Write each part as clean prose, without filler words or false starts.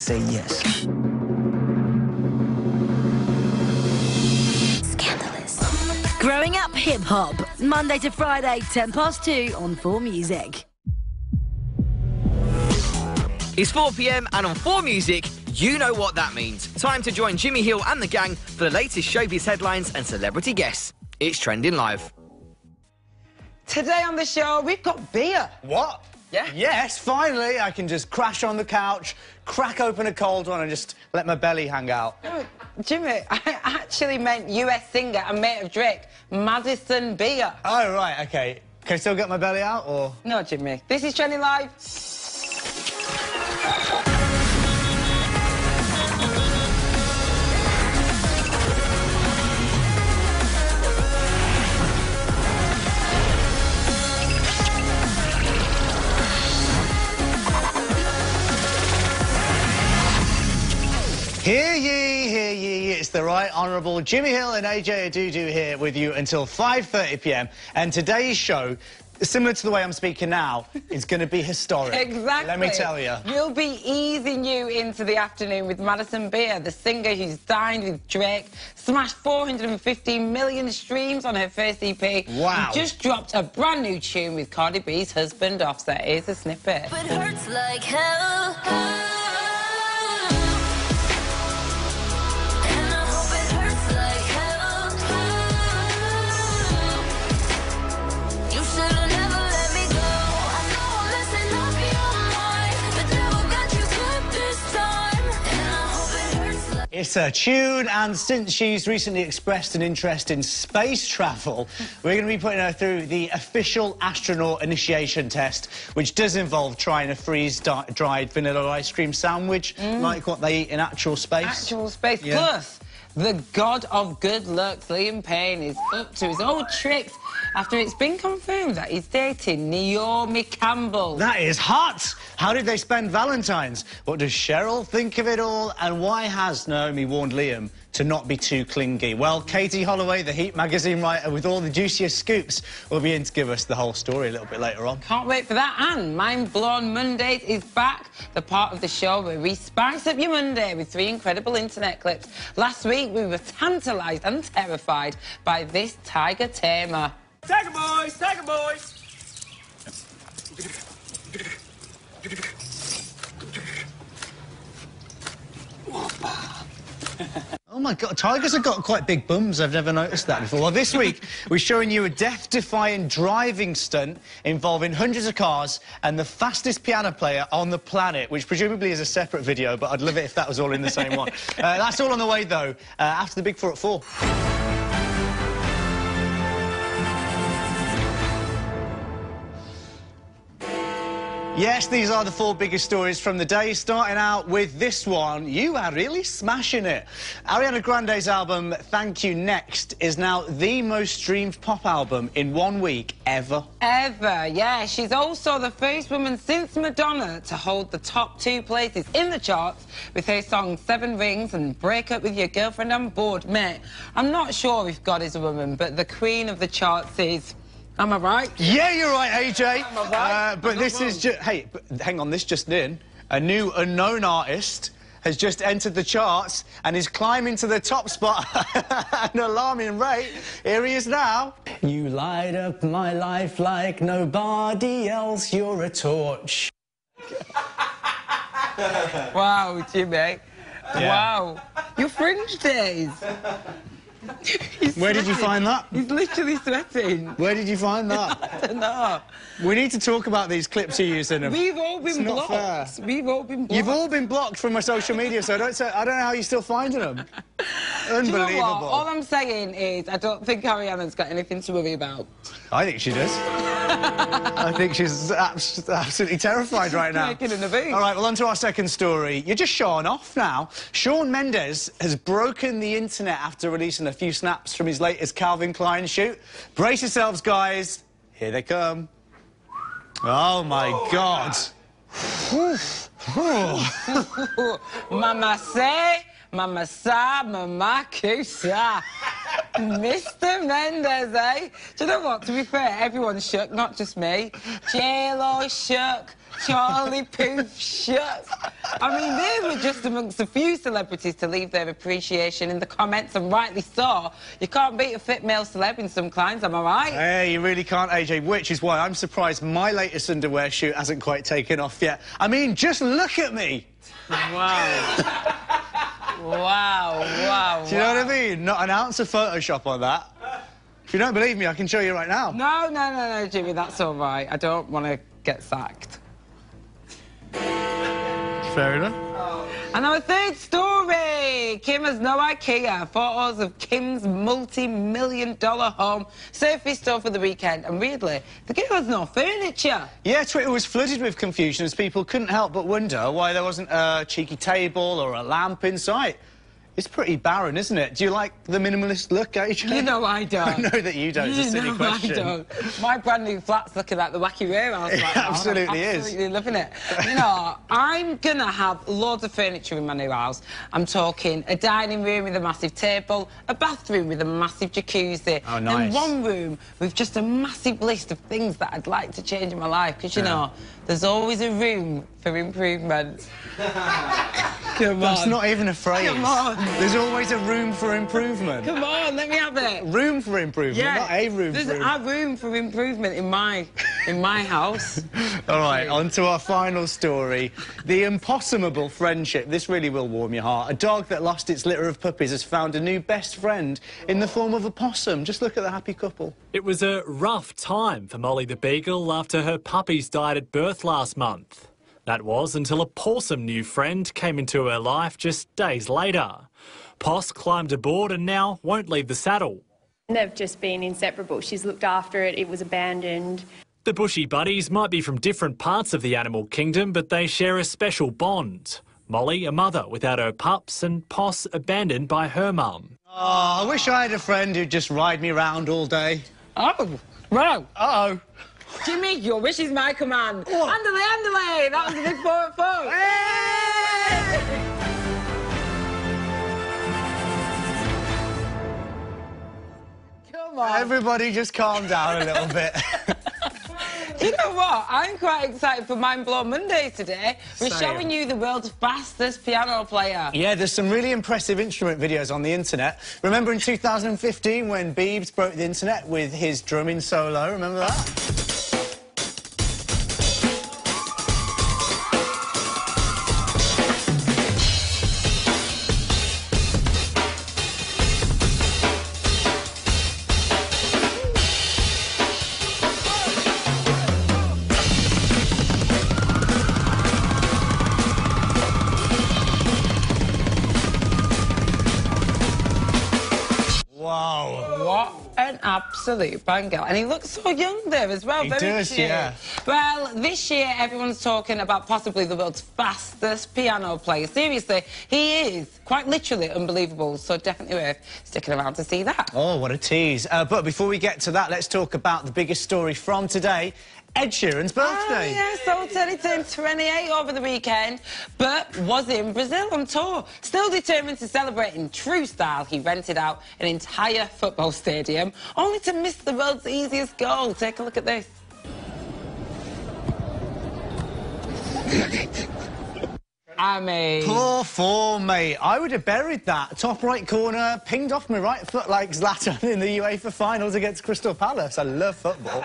Say yes. Scandalous. Growing Up Hip Hop, Monday to Friday, 2:10 on 4 Music. It's 4 p.m. and on 4 Music, you know what that means. Time to join Jimmy Hill and the gang for the latest showbiz headlines and celebrity guests. It's Trending Live. Today on the show, we've got beer. What? Yeah? Yes, finally, I can just crash on the couch, crack open a cold one and just let my belly hang out. Oh, Jimmy, I actually meant US singer and mate of Drake, Madison Beer. Oh, right, OK. Can I still get my belly out, or...? No, Jimmy. This is Trending Live. Hear ye, it's the Right Honourable Jimmy Hill and AJ Adudu here with you until 5:30 p.m. And today's show, similar to the way I'm speaking now, is going to be historic. Exactly. Let me tell you. We'll be easing you into the afternoon with Madison Beer, the singer who's dined with Drake, smashed 450 million streams on her first EP. Wow. And just dropped a brand new tune with Cardi B's husband, Offset. Here's a snippet. But it hurts like hell. It's a tune, and since she's recently expressed an interest in space travel, we're going to be putting her through the official astronaut initiation test, which does involve trying a freeze-dried vanilla ice cream sandwich, like what they eat in actual space. Actual space. Yeah. Plus, the god of good looks, Liam Payne, is up to his old tricks after it's been confirmed that he's dating Naomi Campbell. That is hot! How did they spend Valentine's? What does Cheryl think of it all? And why has Naomi warned Liam to not be too clingy? Well, Katie Holloway, the Heat magazine writer with all the juiciest scoops, will be in to give us the whole story a little bit later on. Can't wait for that. And Mind Blown Mondays is back, the part of the show where we spice up your Monday with 3 incredible internet clips. Last week, we were tantalised and terrified by this tiger tamer. Tiger boys! Tiger boys! Oh my God, tigers have got quite big bums. I've never noticed that before. Well, this week, we're showing you a death-defying driving stunt involving hundreds of cars and the fastest piano player on the planet, which presumably is a separate video, but I'd love it if that was all in the same one. That's all on the way, though, after the Big Four at 4. Yes, these are the 4 biggest stories from the day, starting out with this one. You are really smashing it. Ariana Grande's album, Thank You Next, is now the most streamed pop album in 1 week ever. Ever, yeah. She's also the first woman since Madonna to hold the top 2 places in the charts with her songs 7 Rings and Break Up With Your Girlfriend I'm Bored. Mate, I'm not sure if God is a woman, but the queen of the charts is... Am I right? Yeah, you're right, AJ. Am I right? But this is just... Hey, but hang on, this just in. A new unknown artist has just entered the charts and is climbing to the top spot at an alarming rate. Here he is now. You light up my life like nobody else. You're a torch. Wow, Jimmy. Yeah. Wow. Your fringe days. Where did you find that? He's literally sweating. Where did you find that? I don't know. We need to talk about these clips you're using. We've all been not blocked. fair. We've all been blocked. You've all been blocked from my social media, so I don't know how you're still finding them. Unbelievable. Do you know what? All I'm saying is I don't think Ariana's got anything to worry about. I think she does. I think she's absolutely terrified right now. Making a booth. All right, well, on to our second story. You're just showing off now. Shawn Mendes has broken the internet after releasing a few snaps from his latest Calvin Klein shoot. Brace yourselves, guys. Here they come. Oh, my God. Mama say, mama sa, mama kusa. Mr. Mendes, eh? Do you know what? To be fair, everyone's shook, not just me. J-Lo shook, Charlie Puth, shut. I mean, they were just amongst a few celebrities to leave their appreciation in the comments, and rightly so. You can't beat a fit male celeb in some climes, am I right? Hey, you really can't, AJ, which is why I'm surprised my latest underwear shoot hasn't quite taken off yet. I mean, just look at me. Wow. Wow. Do you know what I mean? Not an ounce of Photoshop on that. If you don't believe me, I can show you right now. No, Jimmy, that's all right. I don't want to get sacked. Fair enough. And our third story. Kim has no IKEA. Photos of Kim's multi-million-dollar home surfaced over the weekend. And weirdly, the girl has no furniture. Yeah, Twitter was flooded with confusion as people couldn't help but wonder why there wasn't a cheeky table or a lamp in sight. It's pretty barren, isn't it? Do you like the minimalist look, AJ? You know I don't. I know that you don't. It's a silly question. I don't. My brand new flat's looking like the wacky warehouse right It now. absolutely I'm absolutely loving it. You know, I'm going to have loads of furniture in my new house. I'm talking a dining room with a massive table, a bathroom with a massive jacuzzi, oh, nice. and one room with just a massive list of things that I'd like to change in my life. Because, you know, there's always a room for improvement. Come on. That's not even a phrase. Come on. There's always a room for improvement. Come on, let me have it. Room for improvement, not a room for improvement. There's a room for improvement in my house. All right, on to our final story. The impossible friendship. This really will warm your heart. A dog that lost its litter of puppies has found a new best friend in the form of a possum. Just look at the happy couple. It was a rough time for Molly the Beagle after her puppies died at birth last month. That was until a pawsome new friend came into her life just days later. Poss climbed aboard and now won't leave the saddle. They've just been inseparable. She's looked after it, it was abandoned. The bushy buddies might be from different parts of the animal kingdom, but they share a special bond. Molly, a mother without her pups, and Poss abandoned by her mum. Oh, I wish I had a friend who'd just ride me round all day. Oh, wow. Uh-oh. Jimmy, your wish is my command. Andale. That was a big 4 at 4. Come on. Everybody just calm down a little bit. You know what? I'm quite excited for Mind Blow Mondays today. We're Same. showing you the world's fastest piano player. Yeah, there's some really impressive instrument videos on the internet. Remember in 2015 when Biebs broke the internet with his drumming solo? Remember that? Wow. What an absolute banger. And he looks so young there as well. He Very does, cute. yeah. Well, this year everyone's talking about possibly the world's fastest piano player. Seriously, he is quite literally unbelievable, so definitely worth sticking around to see that. Oh, what a tease. But before we get to that, let's talk about the biggest story from today. Ed Sheeran's birthday. Oh, yeah, so he turned 28 over the weekend, but was in Brazil on tour. Still determined to celebrate in true style, he rented out an entire football stadium, only to miss the world's easiest goal. Take a look at this. I mean... Poor form, mate. I would have buried that. Top right corner, pinged off my right foot like Zlatan in the UEFA finals against Crystal Palace. I love football.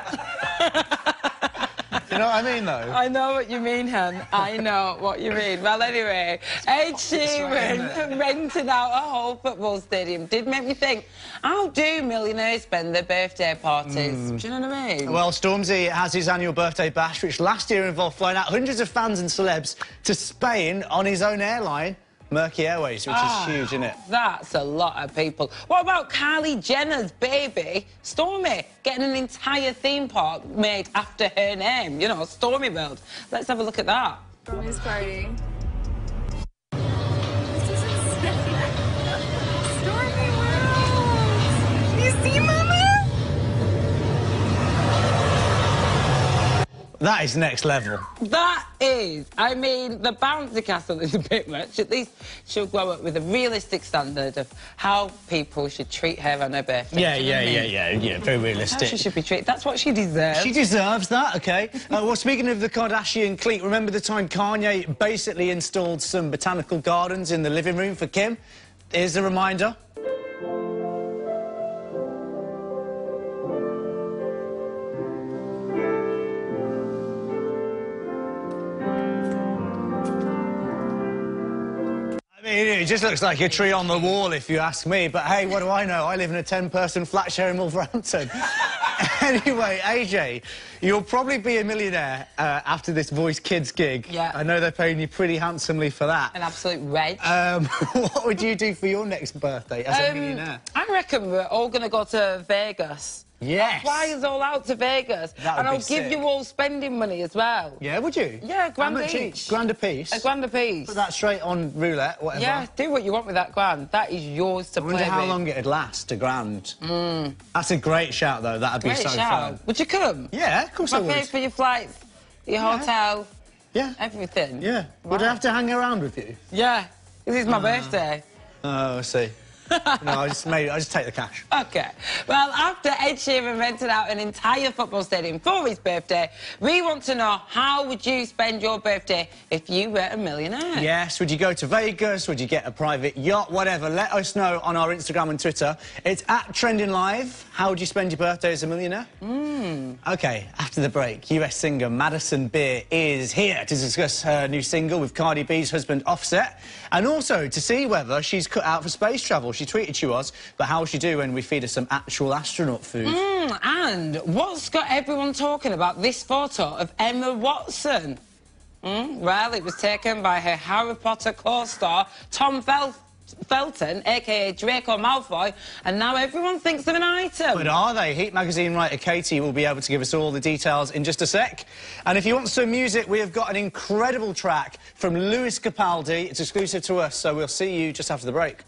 You know what I mean, though? I know what you mean, Hen. I know what you mean. Well, anyway, Ed Sheeran rented out a whole football stadium. Did make me think, how do millionaires spend their birthday parties? Do you know what I mean? Well, Stormzy has his annual birthday bash, which last year involved flying out hundreds of fans and celebs to Spain on his own airline, Murky Airways, which is huge, isn't it? That's a lot of people. What about Kylie Jenner's baby, Stormy, getting an entire theme park made after her name? You know, Stormy World. Let's have a look at that. Stormy's party. Stormy World! You see, Mama? That is next level. That is. I mean, the bouncy castle is a bit much. At least she'll grow up with a realistic standard of how people should treat her on her birthday. Yeah, very realistic. How she should be treated. That's what she deserves. She deserves that, OK. Well, speaking of the Kardashian clique, remember the time Kanye basically installed some botanical gardens in the living room for Kim? Here's a reminder. It just looks like a tree on the wall, if you ask me. But, hey, what do I know? I live in a 10-person flat share in Wolverhampton. Anyway, AJ, you'll probably be a millionaire after this Voice Kids gig. Yeah. I know they're paying you pretty handsomely for that. An absolute reg. What would you do for your next birthday as a millionaire? I reckon we're all going to go to Vegas. Yes. Fly us all out to Vegas. That would and I'll be give sick. you all spending money as well. Yeah, would you? Yeah, grand How much each. Grand a piece? A grand a piece. Put that straight on roulette, whatever. Yeah, do what you want with that grand. That is yours to I wonder play how with. long it'd last, a grand. That's a great shout, though. That'd be Great so shout. fun. Would you come? Yeah, of course I I'll pay would. for your flights, your hotel, Yeah. everything. Yeah. Would I have to hang around with you? Yeah, this is my birthday. Oh, I see. No, I just take the cash. OK. Well, after Ed Sheeran rented out an entire football stadium for his birthday, we want to know, how would you spend your birthday if you were a millionaire? Yes, would you go to Vegas? Would you get a private yacht? Whatever. Let us know on our Instagram and Twitter. It's @TrendingLive. How would you spend your birthday as a millionaire? OK, after the break, US singer Madison Beer is here to discuss her new single with Cardi B's husband Offset, and also to see whether she's cut out for space travel. She tweeted she was, but how will she do when we feed her some actual astronaut food? And what's got everyone talking about this photo of Emma Watson? Well, it was taken by her Harry Potter co-star, Tom Felton, a.k.a. Draco Malfoy, and now everyone thinks of an item. But are they? Heat magazine writer Katie will be able to give us all the details in just a sec. And if you want some music, we have got an incredible track from Lewis Capaldi. It's exclusive to us, so we'll see you just after the break.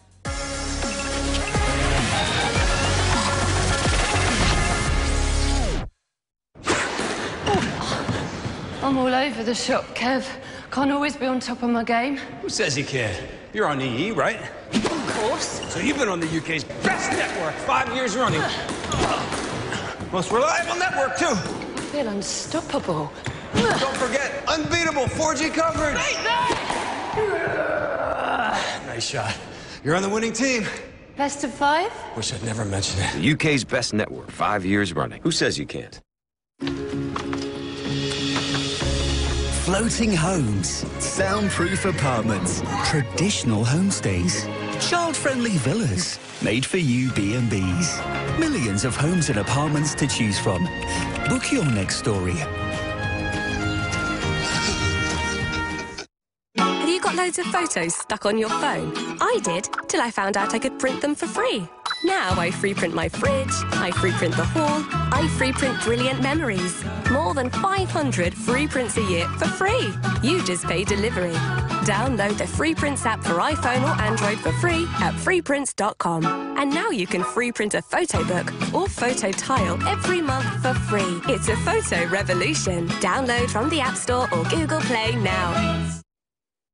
I'm all over the shop, Kev. Can't always be on top of my game. Who says he can't? You're on EE, right? Of course. So you've been on the UK's best network 5 years running. Most reliable network, too. I feel unstoppable. Don't forget, unbeatable 4G coverage. Nice shot. You're on the winning team. Best of 5? Wish I'd never mentioned it. The UK's best network, 5 years running. Who says you can't? Floating homes, soundproof apartments, traditional homestays, child-friendly villas, made for you B&Bs. Millions of homes and apartments to choose from. Book your next story. Have you got loads of photos stuck on your phone? I did, till I found out I could print them for free. Now I free print my fridge, I free print the hall, I free print brilliant memories. More than 500 free prints a year for free. You just pay delivery. Download the Free Prints app for iPhone or Android for free at freeprints.com. And now you can free print a photo book or photo tile every month for free. It's a photo revolution. Download from the App Store or Google Play now.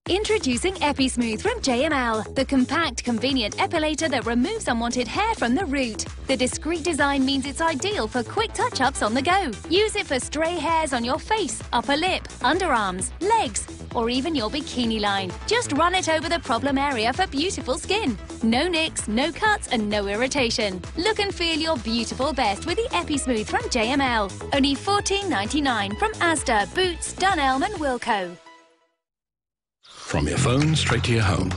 Introducing EpiSmooth from JML, the compact, convenient epilator that removes unwanted hair from the root. The discreet design means it's ideal for quick touch-ups on the go. Use it for stray hairs on your face, upper lip, underarms, legs, or even your bikini line. Just run it over the problem area for beautiful skin. No nicks, no cuts, and no irritation. Look and feel your beautiful best with the EpiSmooth from JML. Only $14.99 from Asda, Boots, Dunelm and Wilko. From your phone straight to your home,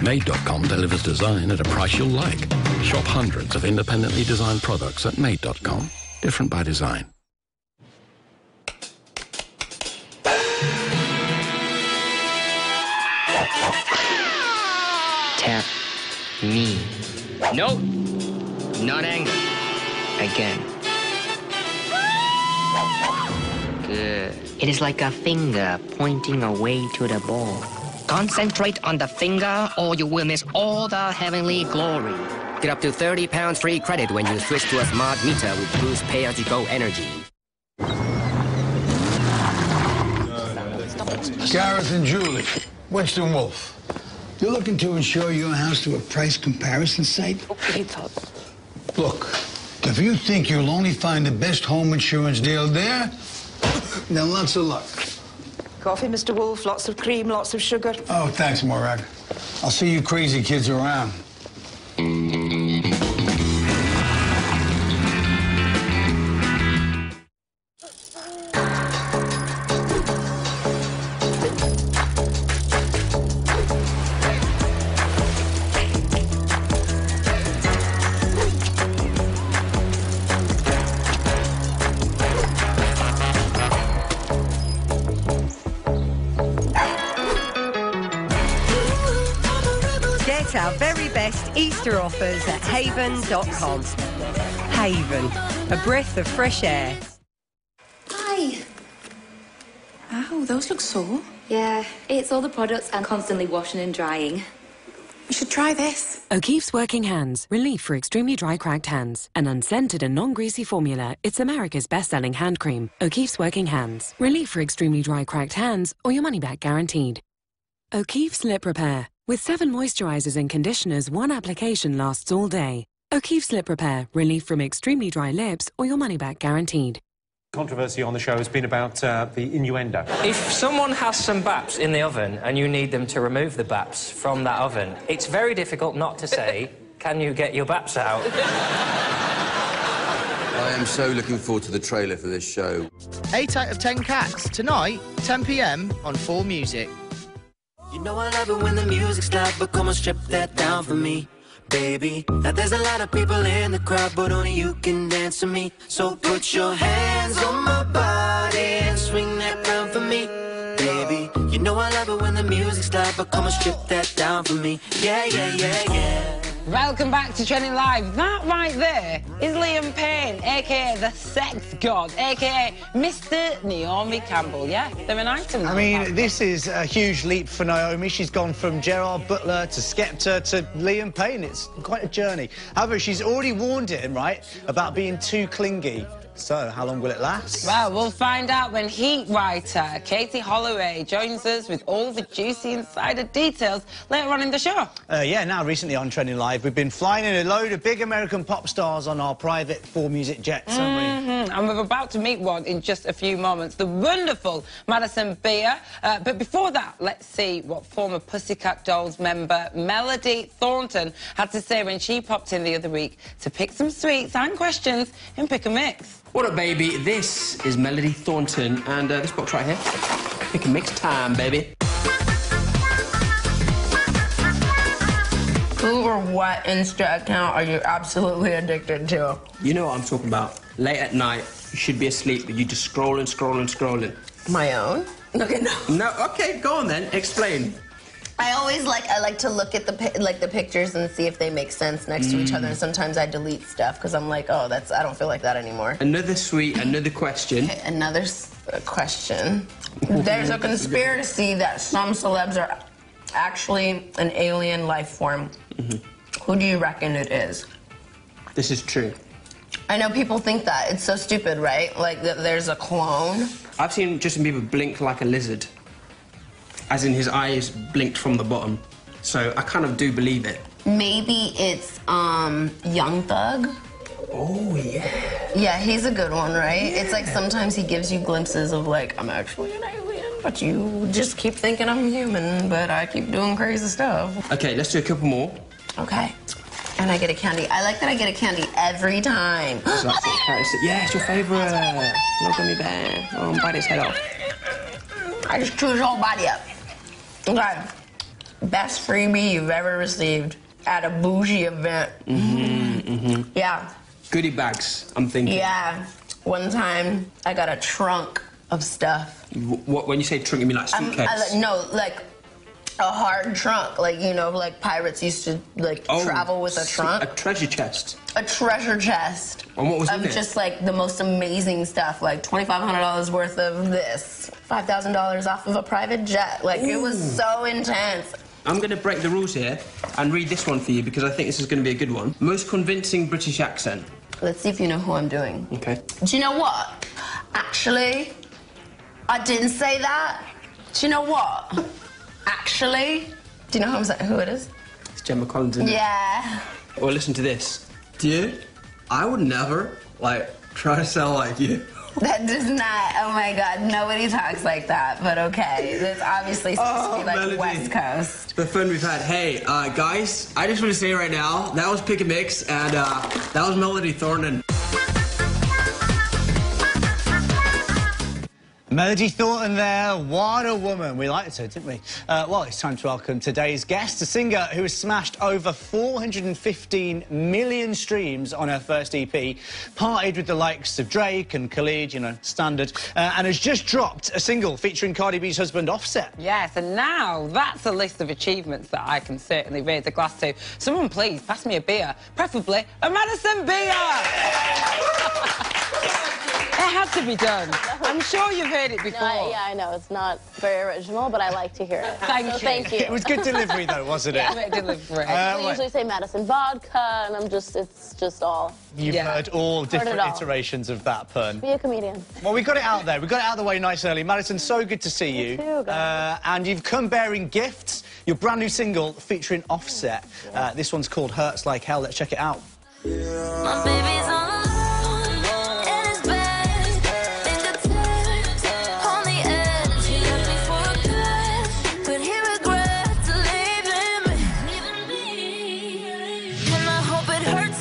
Made.com delivers design at a price you'll like. Shop hundreds of independently designed products at Made.com. Different by design. Tap me. Nope. Not angry. Again. Good. It is like a finger pointing away to the ball. Concentrate on the finger or you will miss all the heavenly glory. Get up to £30 free credit when you switch to a smart meter with Boost pay-as-you-go energy. Gareth and Julie, Winston Wolfe. You're looking to insure your house through a price comparison site? Okay, Todd. Look, if you think you'll only find the best home insurance deal there, then lots of luck. Coffee, Mr. Wolfe, lots of cream, lots of sugar. Oh, thanks, Morag. I'll see you crazy kids around. Get our very best Easter offers at haven.com. Haven, a breath of fresh air. Hi. Ow, those look sore. Yeah, it's all the products and constantly washing and drying. You should try this. O'Keeffe's Working Hands. Relief for extremely dry, cracked hands. An unscented and non-greasy formula. It's America's best-selling hand cream. O'Keeffe's Working Hands. Relief for extremely dry, cracked hands, or your money-back guaranteed. O'Keeffe's Lip Repair. With 7 moisturizers and conditioners, one application lasts all day. O'Keeffe's Lip Repair. Relief from extremely dry lips, or your money-back guaranteed. Controversy on the show has been about the innuendo. If someone has some baps in the oven and you need them to remove the baps from that oven, it's very difficult not to say, can you get your baps out? I am so looking forward to the trailer for this show. 8 out of 10 cats, tonight, 10 p.m. on 4 Music. You know I love it when the music's loud, but come on, strip that down for me, baby. Now there's a lot of people in the crowd, but only you can dance to me. So put your hands on my body and swing that round for me, baby. You know I love it when the music's loud, but come on, strip that down for me. Yeah, yeah, yeah, yeah. Welcome back to Trending Live. That right there is Liam Payne, a.k.a. the Sex God, a.k.a. Mr. Naomi Campbell. Yeah, they're an item. I mean, this is a huge leap for Naomi. She's gone from Gerard Butler to Skepta to Liam Payne. It's quite a journey. However, she's already warned him, right, about being too clingy. So, how long will it last? Well, we'll find out when Heat writer Katie Holloway joins us with all the juicy insider details later on in the show. Yeah, now recently on Trending Live, we've been flying in a load of big American pop stars on our private 4 Music jets, haven't we? And we're about to meet one in just a few moments, the wonderful Madison Beer. But before that, let's see what former Pussycat Dolls member Melody Thornton had to say when she popped in the other week to pick some sweets and questions in Pick a Mix. What up, baby? This is Melody Thornton, and this box right here. Pick a mix time, baby. Who or what Insta account are you absolutely addicted to? You know what I'm talking about. Late at night, you should be asleep, but you just scrolling, scrolling, scrolling. My own? Okay, no. No, okay, go on then. Explain. I like to look at the pictures and see if they make sense next to each other. And sometimes I delete stuff because I'm like, oh, I don't feel like that anymore. Another question. Okay, another question. There's a conspiracy that some celebs are actually an alien life form. Who do you reckon it is? This is true. I know people think that. It's so stupid, right? Like that there's a clone. I've seen Justin Bieber blink like a lizard. As in his eyes blinked from the bottom. So I kind of do believe it. Maybe it's Young Thug. Oh, yeah. Yeah, he's a good one, right? Yeah. It's like sometimes he gives you glimpses of like, I'm actually an alien, but you just keep thinking I'm human, but I keep doing crazy stuff. Okay, let's do a couple more. Okay. And I get a candy. I like that I get a candy every time. Yeah, it's your favorite. Look at me there. Oh, bite his head off. I just chew his whole body up. Okay. Best freebie you've ever received at a bougie event. Yeah. Goodie bags, I'm thinking. Yeah. One time, I got a trunk of stuff. What, when you say trunk, you mean like suitcase? No, like a hard trunk. Like, you know, like pirates used to, like, travel with a trunk. A treasure chest? A treasure chest. And what was in it? Of just, like, the most amazing stuff. Like, $2,500 worth of this. $5,000 off of a private jet. Like, it was so intense. I'm going to break the rules here and read this one for you because I think this is going to be a good one. Most convincing British accent. Let's see if you know who I'm doing. Okay. Do you know what? Actually, I didn't say that. Do you know what? Actually, do you know who it is? It's Gemma Collins, isn't it? Yeah. Well, listen to this. Dude, I would never, like, try to sound like you. That does not, oh my God, nobody talks like that, but okay. That's obviously supposed to be like Melody. West Coast. The fun we've had. Hey, guys, I just want to say right now, that was Pick a Mix, and that was Melody Thornton. Melody Thornton there, what a woman. We liked her, didn't we? Well, it's time to welcome today's guest, a singer who has smashed over 415 million streams on her first EP, partied with the likes of Drake and Khalid, you know, standard, and has just dropped a single featuring Cardi B's husband, Offset. Yes, and now that's a list of achievements that I can certainly raise a glass to. Someone please pass me a beer, preferably a Madison Beer! It had to be done. I'm sure you've heard it before. No, yeah, I know. It's not very original, but I like to hear it. Thank you. It was good delivery, though, wasn't it? Yeah. Great delivery. I usually say Madison Vodka, and it's just all. You've heard all different iterations of that pun. Be a comedian. Well, we got it out there. We got it out of the way nice and early. Madison, so good to see you. too, guys. And you've come bearing gifts. Your brand new single featuring Offset. This one's called Hurts Like Hell. Let's check it out. My baby's on.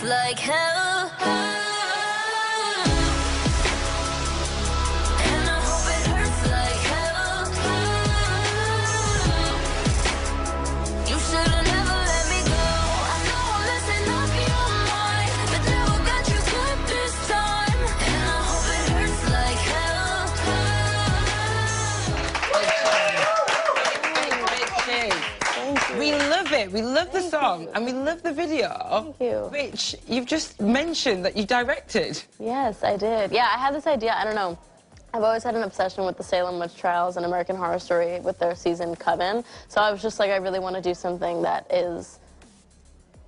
Like hell, and I hope it hurts like hell. You should've never let me go. I know I'm messing up your mind, but never got you good this time. And I hope it hurts like hell. We love it. We love the song and we love the video. Thank you. Which you've just mentioned that you directed. Yes, I did. Yeah, I had this idea. I don't know. I've always had an obsession with the Salem Witch Trials and American Horror Story with their season Coven. So I was just like, I really want to do something that is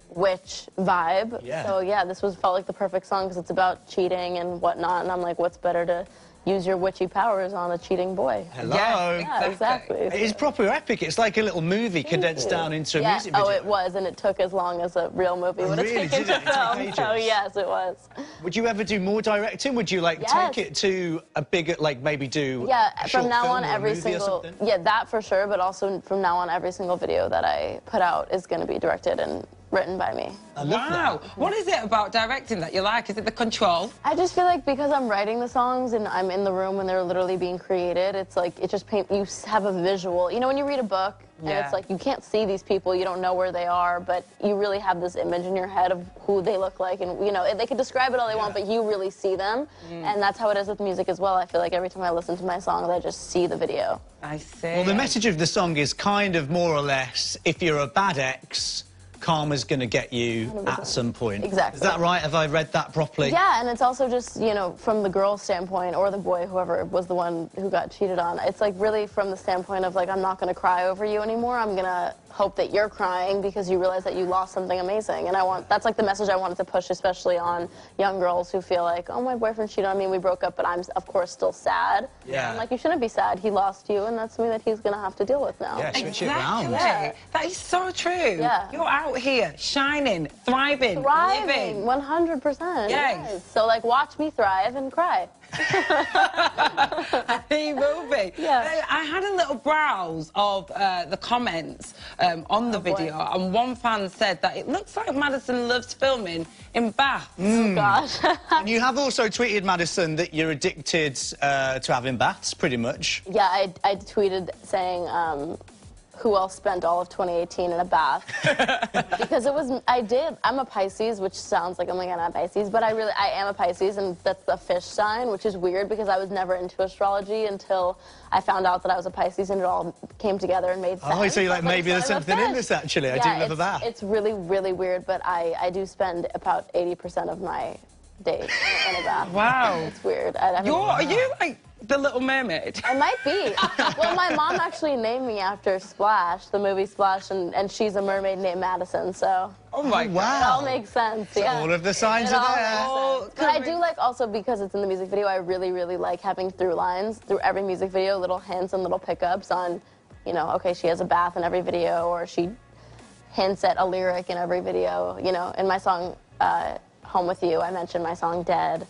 witch vibe. Yeah. So yeah, this felt like the perfect song because it's about cheating and whatnot. And I'm like, what's better to use your witchy powers on a cheating boy? Hello. Yeah, exactly. It is proper epic. It's like a little movie condensed down into a music video. Oh, it was, and it took as long as a real movie would have Really? taken Did it? to It took film. ages? So yes, it was. Would you ever do more directing? Would you like take it to a bigger, like maybe do Yeah, a from short now film on, or a every movie or single something? that for sure. But also from now on, every single video that I put out is going to be directed and written by me. I love Wow. What is it about directing that you like? Is it the control? I just feel like because I'm writing the songs and I'm in the room when they're literally being created, it's like it just you have a visual. You know, when you read a book and it's like you can't see these people, you don't know where they are, but you really have this image in your head of who they look like, and you know they can describe it all they want, but you really see them, and that's how it is with music as well. I feel like every time I listen to my songs, I just see the video. I see. Well, the message of the song is kind of more or less, if you're a bad ex, karma's going to get you 100%. at some point. Exactly. Is that right? Have I read that properly? Yeah, and it's also just, you know, from the girl's standpoint, or the boy, whoever was the one who got cheated on, it's like really from the standpoint of like, I'm not going to cry over you anymore. I'm going to hope that you're crying because you realize that you lost something amazing. And that's like the message I wanted to push, especially on young girls who feel like, oh, my boyfriend cheated on me, we broke up, but I'm, of course, still sad. Yeah. I'm like, you shouldn't be sad. He lost you, and that's something that he's going to have to deal with now. Yeah, switch it around. Yeah. That is so true. Yeah. You're out here, shining, thriving, Thriving, living. 100%. Yes. So, like, watch me thrive and cry. He will be. Yeah. I had a little browse of the comments on the video, and one fan said that it looks like Madison loves filming in baths. Oh, gosh. And you have also tweeted, Madison, that you're addicted to having baths, pretty much. Yeah, I tweeted saying, who else spent all of 2018 in a bath? Because I'm a Pisces, which sounds like, oh my God, I'm a Pisces, but I am a Pisces, and that's the fish sign, which is weird because I was never into astrology until I found out that I was a Pisces, and it all came together and made sense. Oh, so you're like, maybe there's I'm a something in fish. this, actually. I Yeah, do love a bath. It's really, really weird, but I do spend about 80% of my days in a bath. Wow. It's weird. The Little Mermaid? I might be. Well, my mom actually named me after Splash, the movie Splash, and she's a mermaid named Madison, so... Oh, my God. It all makes sense, So yeah. all of the signs It are all there. makes sense. But I do like, also, because it's in the music video, I really, really like having through lines through every music video, little hints and little pickups on, you know, okay, she has a bath in every video, or she hints at a lyric in every video. You know, in my song, Home With You, I mentioned my song Dead.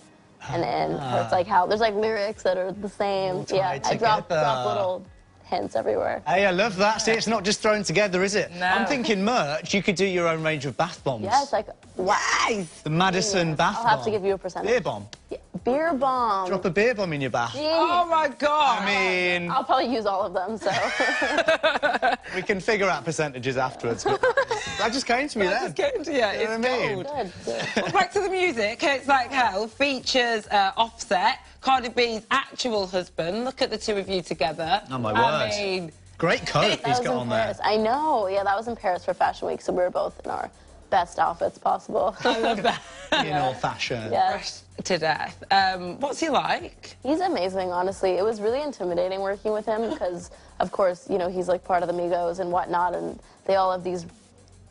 And then it's like how there's like lyrics that are the same. Yeah, I drop little hints everywhere. Hey, I love that. See, it's not just thrown together, is it? No. I'm thinking merch. You could do your own range of bath bombs. Yes, like wow. The Madison bath bomb. I'll have to give you a percentage. Beer bomb. Yeah, beer bomb. Drop a beer bomb in your bath. Jeez. Oh my God. I mean, I'll probably use all of them, so. we can figure out percentages afterwards. But that just came to me then. Just came to you. You know what I mean? Good, good. Well, back to the music. It's Like Hell features Offset, Cardi B's actual husband. Look at the two of you together. Oh, my I word. mean... Great coat he's got on there. Paris. I know. Yeah, that was in Paris for Fashion Week, so we were both in our best outfits possible. I love that. In all fashion. Yes. To death. What's he like? He's amazing, honestly. It was really intimidating working with him because, of course, you know, he's like part of the Migos and whatnot, and they all have these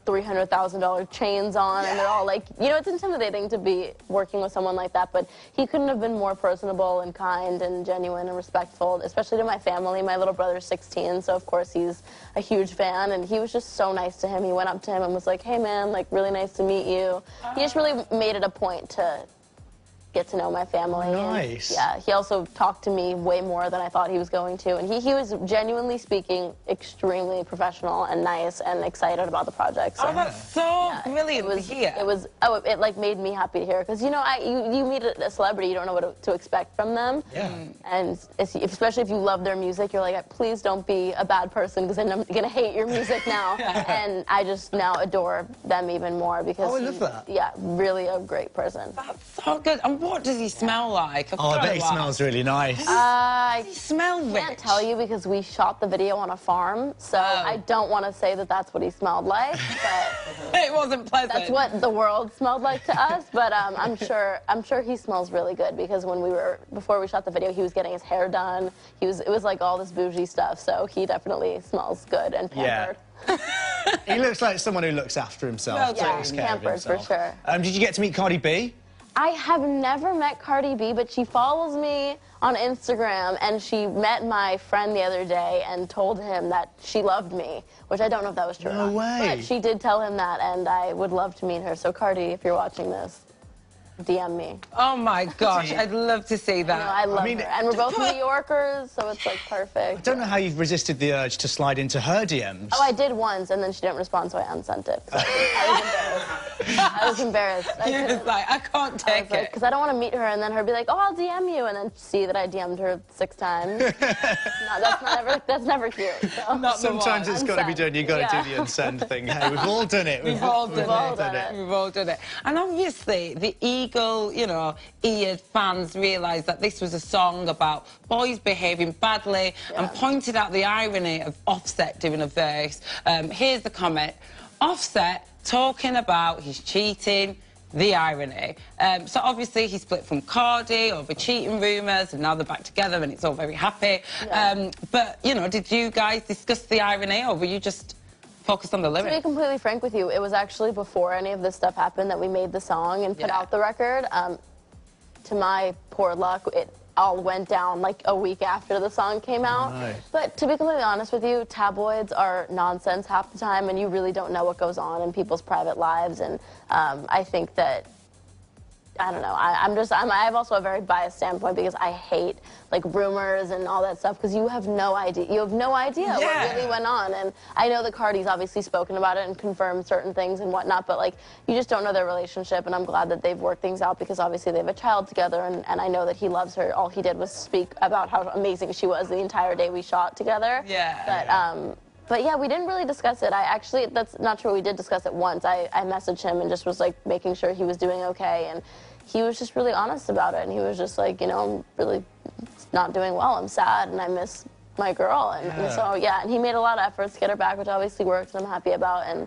$300,000 chains on, and they're all like, you know, it's intimidating to be working with someone like that, but he couldn't have been more personable and kind and genuine and respectful, especially to my family. My little brother's 16, so of course he's a huge fan, and he was just so nice to him. He went up to him and was like, hey man, like, really nice to meet you. He just really made it a point to get to know my family. Nice. And, yeah, he also talked to me way more than I thought he was going to, and he was genuinely speaking extremely professional and nice and excited about the project. So, Oh, that's so brilliant to hear. It like made me happy to hear, because you know, you meet a celebrity, you don't know what to expect from them. Yeah. And especially if you love their music, you're like, please don't be a bad person, because I'm gonna hate your music now. And I just now adore them even more because I love that. Yeah, really a great person. That's so good. And what does he smell like? Oh, I bet he smells really nice. I smell rich. can't tell you because we shot the video on a farm, so I don't want to say that that's what he smelled like, but it wasn't pleasant. that's what the world smelled like to us. But I'm sure he smells really good, because before we shot the video, he was getting his hair done. It was like all this bougie stuff, so he definitely smells good and pampered. He looks like someone who looks after himself. Well, yeah, takes care of pampered for himself. sure. Did you get to meet Cardi B? I have never met Cardi B, but she follows me on Instagram, and she met my friend the other day and told him that she loved me, which I don't know if that was true or not. No way. But she did tell him that, and I would love to meet her. So, Cardi, if you're watching this, DM me. Oh, my gosh. I'd love to see that. You know, I love her. And we're both New Yorkers, so it's, like, perfect. I don't know how you've resisted the urge to slide into her DMs. Oh, I did once, and then she didn't respond, so I unsent it. I was embarrassed. You're just like, I can't take it. Because I don't want to meet her and then her be like, oh, I'll DM you, and then see that I DM'd her 6 times. No, that's never cute. So. Sometimes it's got to be done. You've got to do the unsend thing. Hey, we've all done it. We've all done it. We've all done it. And obviously, the eagle, you know, eared fans realised that this was a song about boys behaving badly and pointed out the irony of Offset doing a verse. Here's the comment. Offset talking about his cheating, the irony. So obviously he split from Cardi over cheating rumours, and now they're back together and it's all very happy. Yeah. But, you know, did you guys discuss the irony, or were you just focused on the lyrics? To be completely frank with you, it was actually before any of this stuff happened that we made the song and put out the record. To my poor luck, it all went down like a week after the song came out. Nice. But to be completely honest with you, tabloids are nonsense half the time, and you really don't know what goes on in people's private lives. And I think that, I don't know, I have also a very biased standpoint, because I hate like rumors and all that stuff, because you have no idea. You have no idea what really went on. And I know that Cardi's obviously spoken about it and confirmed certain things and whatnot, but like, you just don't know their relationship, and I'm glad that they've worked things out, because obviously they have a child together, and I know that he loves her. All he did was speak about how amazing she was the entire day we shot together. But yeah, we didn't really discuss it. That's not true. We did discuss it once. I messaged him and just was like making sure he was doing okay, and he was just really honest about it. And he was just like, you know, I'm really not doing well. I'm sad, and I miss my girl. And so, yeah, and he made a lot of efforts to get her back, which obviously worked, and I'm happy about. And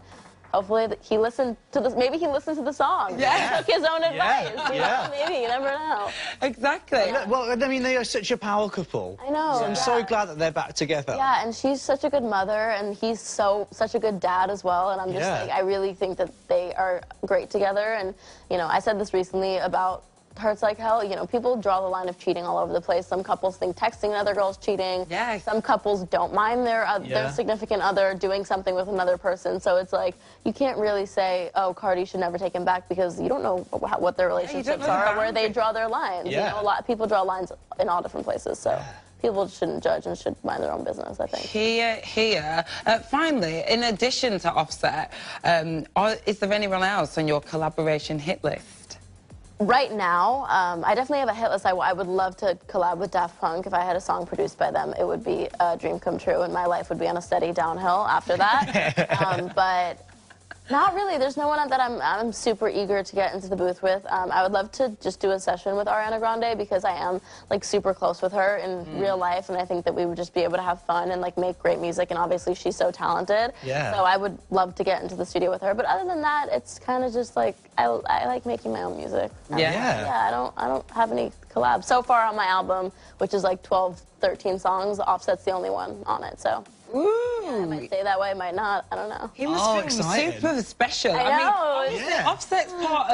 hopefully he listened to this. Maybe he listened to the song. Yeah. Took his own advice. You Yeah. know? Maybe, you never know. Exactly. Well, I mean, they are such a power couple. I know. So I'm so glad that they're back together. Yeah, and she's such a good mother, and he's such a good dad as well. And I'm just like, I really think that they are great together. And you know, I said this recently about Hurts Like Hell. You know, people draw the line of cheating all over the place. Some couples think texting another girl's cheating. Yeah. Some couples don't mind their significant other doing something with another person. So it's like, you can't really say, oh, Cardi should never take him back, because you don't know what their relationships are or where they draw their lines. Yeah. You know, a lot of people draw lines in all different places. So people shouldn't judge and should mind their own business, I think. Here. Finally, in addition to Offset, is there anyone else on your collaboration hit list? Right now, I definitely have a hit list. I would love to collab with Daft Punk. If I had a song produced by them, it would be a dream come true, and my life would be on a steady downhill after that. But not really. There's no one that I'm super eager to get into the booth with. I would love to just do a session with Ariana Grande, because I am like super close with her in real life, and I think that we would just be able to have fun and like make great music. And obviously, she's so talented. Yeah. So I would love to get into the studio with her. But other than that, it's kind of just like I like making my own music. Yeah. I don't have any collabs so far on my album, which is like 12, 13 songs. Offset's the only one on it. So. Ooh. Yeah, I might say that way, might not. I don't know. He must feel super special. I know. mean, Offset's part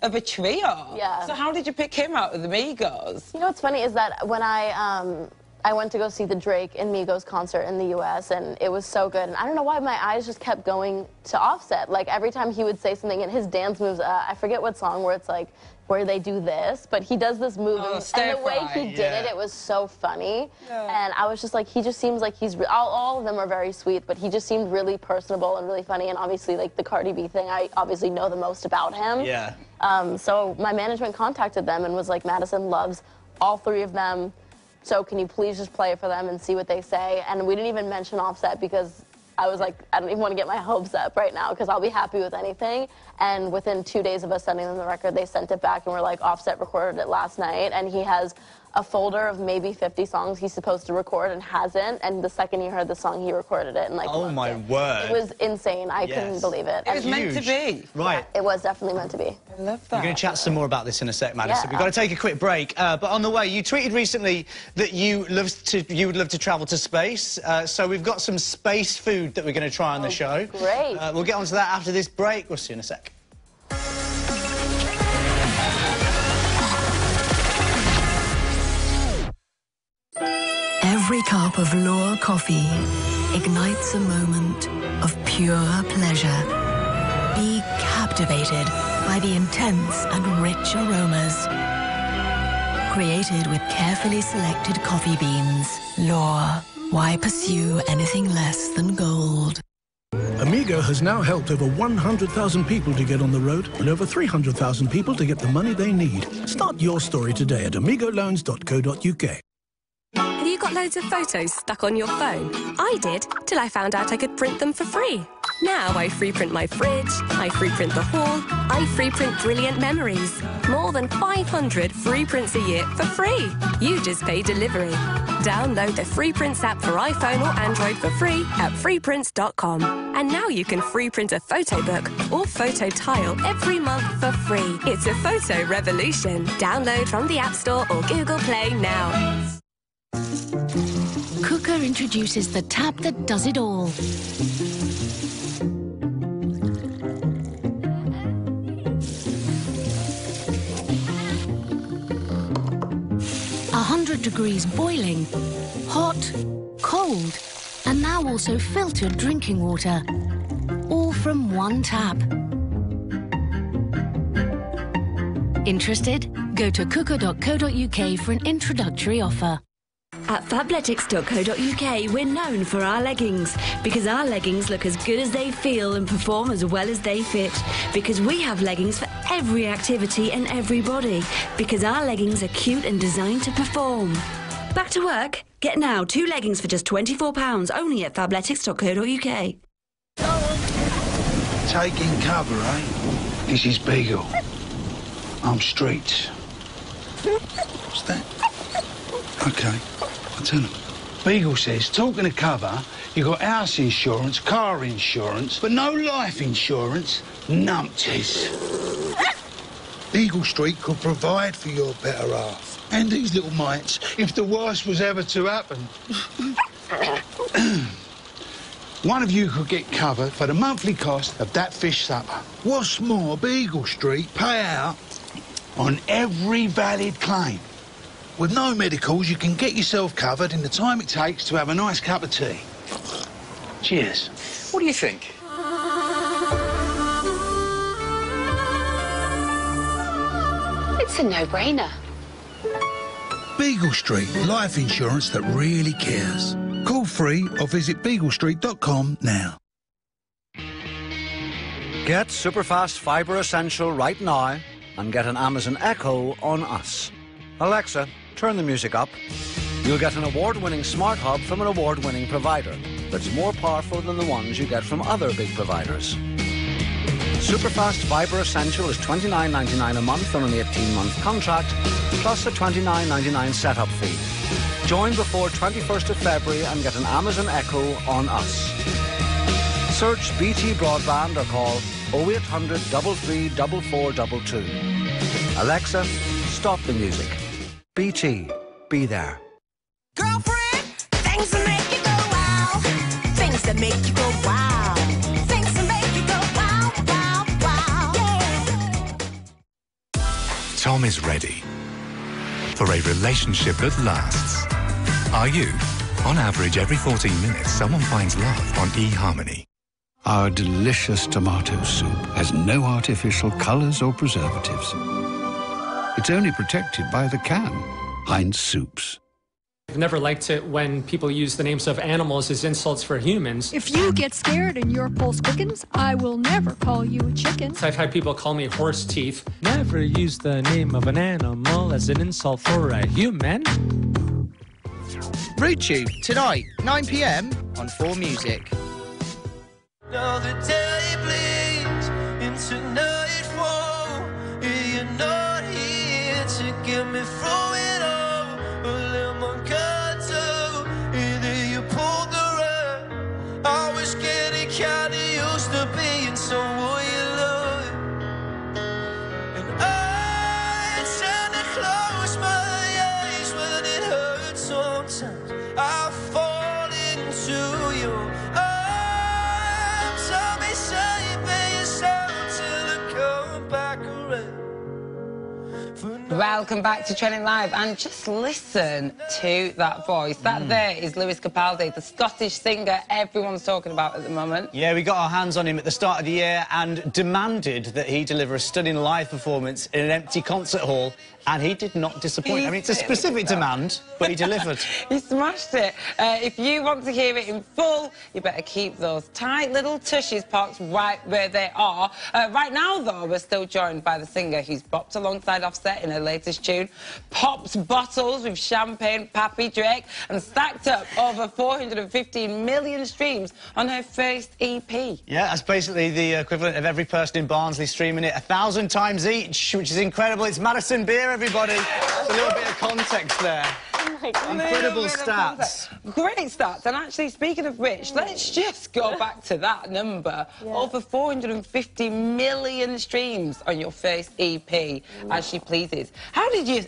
of a trio. Yeah. So how did you pick him out of the Migos? You know what's funny is that when I went to go see the Drake and Migos concert in the U.S., and it was so good. And I don't know why my eyes just kept going to Offset. Like, every time he would say something, and his dance moves, I forget what song, where it's like, where they do this, but he does this move, and the way he did it was so funny. And I was just like, he just seems like he's, all of them are very sweet, but he just seemed really personable and really funny. And obviously, like, the Cardi B thing, I obviously know the most about him. Yeah. So my management contacted them and was like, Madison loves all three of them, so can you please just play it for them and see what they say? And we didn't even mention Offset, because I was like, I don't even want to get my hopes up right now, because I'll be happy with anything. And within 2 days of us sending them the record, they sent it back and were like, Offset recorded it last night, and he has a folder of maybe 50 songs he's supposed to record and hasn't, and the second he heard the song, he recorded it and like oh my word. It was insane. I couldn't believe it. It was meant to be. Right. Yeah, it was definitely meant to be. I love that. We're going to chat some more about this in a sec, Madison. Yeah. We've got to take a quick break. But on the way, you tweeted recently that you would love to travel to space. So we've got some space food that we're going to try on the show. Great. We'll get onto that after this break. We'll see you in a sec. Every cup of Lure coffee ignites a moment of pure pleasure. Be captivated by the intense and rich aromas. Created with carefully selected coffee beans. Lure. Why pursue anything less than gold? Amigo has now helped over 100,000 people to get on the road and over 300,000 people to get the money they need. Start your story today at amigoloans.co.uk. Have you got loads of photos stuck on your phone? I did, till I found out I could print them for free. Now I free print my fridge, I free print the hall, I free print brilliant memories. More than 500 free prints a year for free. You just pay delivery. Download the Free Prints app for iPhone or Android for free at freeprints.com. And now you can free print a photo book or photo tile every month for free. It's a photo revolution. Download from the App Store or Google Play now. Cooker introduces the tap that does it all. 100 degrees boiling, hot, cold, and now also filtered drinking water. All from one tap. Interested? Go to cooker.co.uk for an introductory offer. At fabletics.co.uk, we're known for our leggings, because our leggings look as good as they feel and perform as well as they fit, because we have leggings for every activity and every body, because our leggings are cute and designed to perform. Back to work? Get now 2 leggings for just £24, only at fabletics.co.uk. Taking cover, eh? This is Beagle. I'm Streets. What's that? Okay, I'll tell him. Beagle says, talking of cover, you got house insurance, car insurance, but no life insurance. Numpties. Beagle Street could provide for your better half and these little mites if the worst was ever to happen. One of you could get covered for the monthly cost of that fish supper. What's more, Beagle Street pay out on every valid claim. With no medicals, you can get yourself covered in the time it takes to have a nice cup of tea. Cheers. What do you think? It's a no-brainer. Beagle Street, life insurance that really cares. Call free or visit beaglestreet.com now. Get Superfast Fibre Essential right now and get an Amazon Echo on us. Alexa, turn the music up. You'll get an award-winning smart hub from an award-winning provider that's more powerful than the ones you get from other big providers. Superfast Fibre Essential is $29.99 a month on an 18-month contract, plus a $29.99 setup fee. Join before 21st of February and get an Amazon Echo on us. Search BT Broadband or call 0800 33 4422. Alexa, stop the music. BT, be there. Girlfriend, things that make you go wow. Things that make you go wow. Things that make you go wow, wow, wow. Yeah. Tom is ready for a relationship that lasts. Are you? On average, every 14 minutes, someone finds love on eHarmony. Our delicious tomato soup has no artificial colours or preservatives. It's only protected by the can. Heinz Soups. I've never liked it when people use the names of animals as insults for humans. If you get scared and your pulse quickens, I will never call you a chicken. I've had people call me horse teeth. Never use the name of an animal as an insult for a human. Root Tube, tonight, 9 p.m. on 4 Music. Another day bleeds into nightfall. You're not here to get me through it all. A lemon cutter, either you pulled the rug. I was getting kinda used to being someone you love. And I tend to close my eyes when it hurts sometimes. I fall into your arms. Tell me, save yourself till I come back around. Welcome back to Trending Live, and just listen to that voice. That there is Lewis Capaldi, the Scottish singer everyone's talking about at the moment. Yeah, we got our hands on him at the start of the year and demanded that he deliver a stunning live performance in an empty concert hall, and he did not disappoint. I mean, it's a specific demand, but he delivered. He smashed it. If you want to hear it in full, you better keep those tight little tushies parked right where they are. Right now, though, we're still joined by the singer who's bopped alongside Offset in her latest tune, popped bottles with champagne, Pappy Drake, and stacked up over 415 million streams on her first EP. Yeah, that's basically the equivalent of every person in Barnsley streaming it 1,000 times each, which is incredible. It's Madison Beer, everybody. Just a little bit of context there. Incredible stats. Great stats. And actually, speaking of which, let's just go back to that number. Yeah. Over 450 million streams on your first EP, As She Pleases. How did you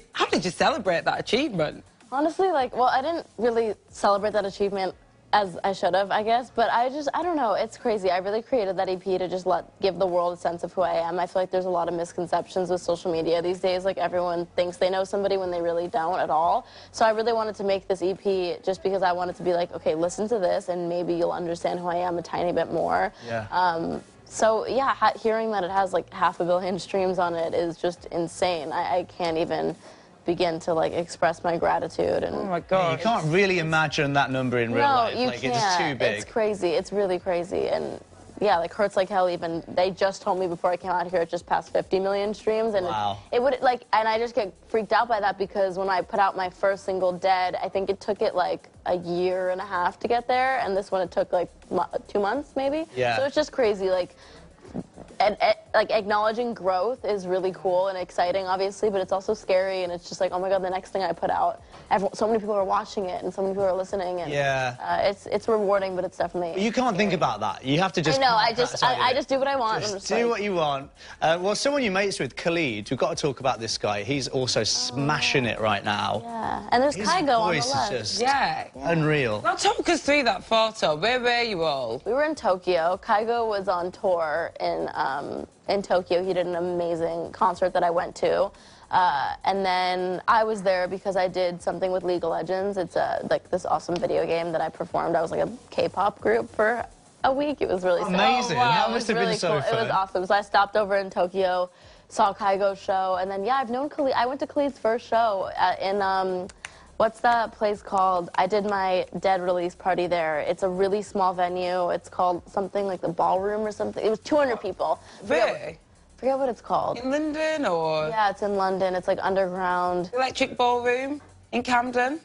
celebrate that achievement? Honestly, like, well, I didn't really celebrate that achievement as I should have, I guess, but I don't know, it's crazy. I really created that EP to just give the world a sense of who I am. I feel like there's a lot of misconceptions with social media these days. Like, everyone thinks they know somebody when they really don't at all. So I really wanted to make this EP just because I wanted to be like, okay, listen to this and maybe you'll understand who I am a tiny bit more. Yeah. So yeah, hearing that it has like 500 million streams on it is just insane. I can't even begin to like express my gratitude. And oh my god, yeah, you can't really imagine that number in real life. No, you like, can't. It's too big. It's crazy. It's really crazy. And yeah, like Hurts Like Hell, even they just told me before I came out here it just passed 50 million streams, and wow. it would like, and I just get freaked out by that because when I put out my first single, Dead, I think it took it like a year and a half to get there, and this one it took like 2 months maybe. Yeah. So it's just crazy. Like, like acknowledging growth is really cool and exciting, obviously, but it's also scary, and it's just like, oh my God, the next thing I put out, so many people are watching it, and so many people are listening, and it's rewarding, but it's definitely But you can't think about that. You have to just... I know, I just do what I want. Just do what you want. Well, someone you mates with, Khalid, we've got to talk about this guy. He's also smashing it right now. Yeah, and there's Kygo on the left. Is just yeah. unreal. Now talk us through that photo. Where were you all? We were in Tokyo. Kygo was on tour in Tokyo. He did an amazing concert that I went to. And then I was there because I did something with League of Legends. It's like this awesome video game that I performed. I was like a K-pop group for a week. It was really amazing. Wow. That must have been so cool. fun. It was awesome. So I stopped over in Tokyo, saw Kygo's show, and then I've known Khalid. I went to Khalid's first show in what's that place called? I did my Dead release party there. It's a really small venue. It's called something like the Ballroom or something. It was 200 people. Really? Forget what it's called. In London, or? Yeah, it's in London. It's like underground. Electric Ballroom in Camden?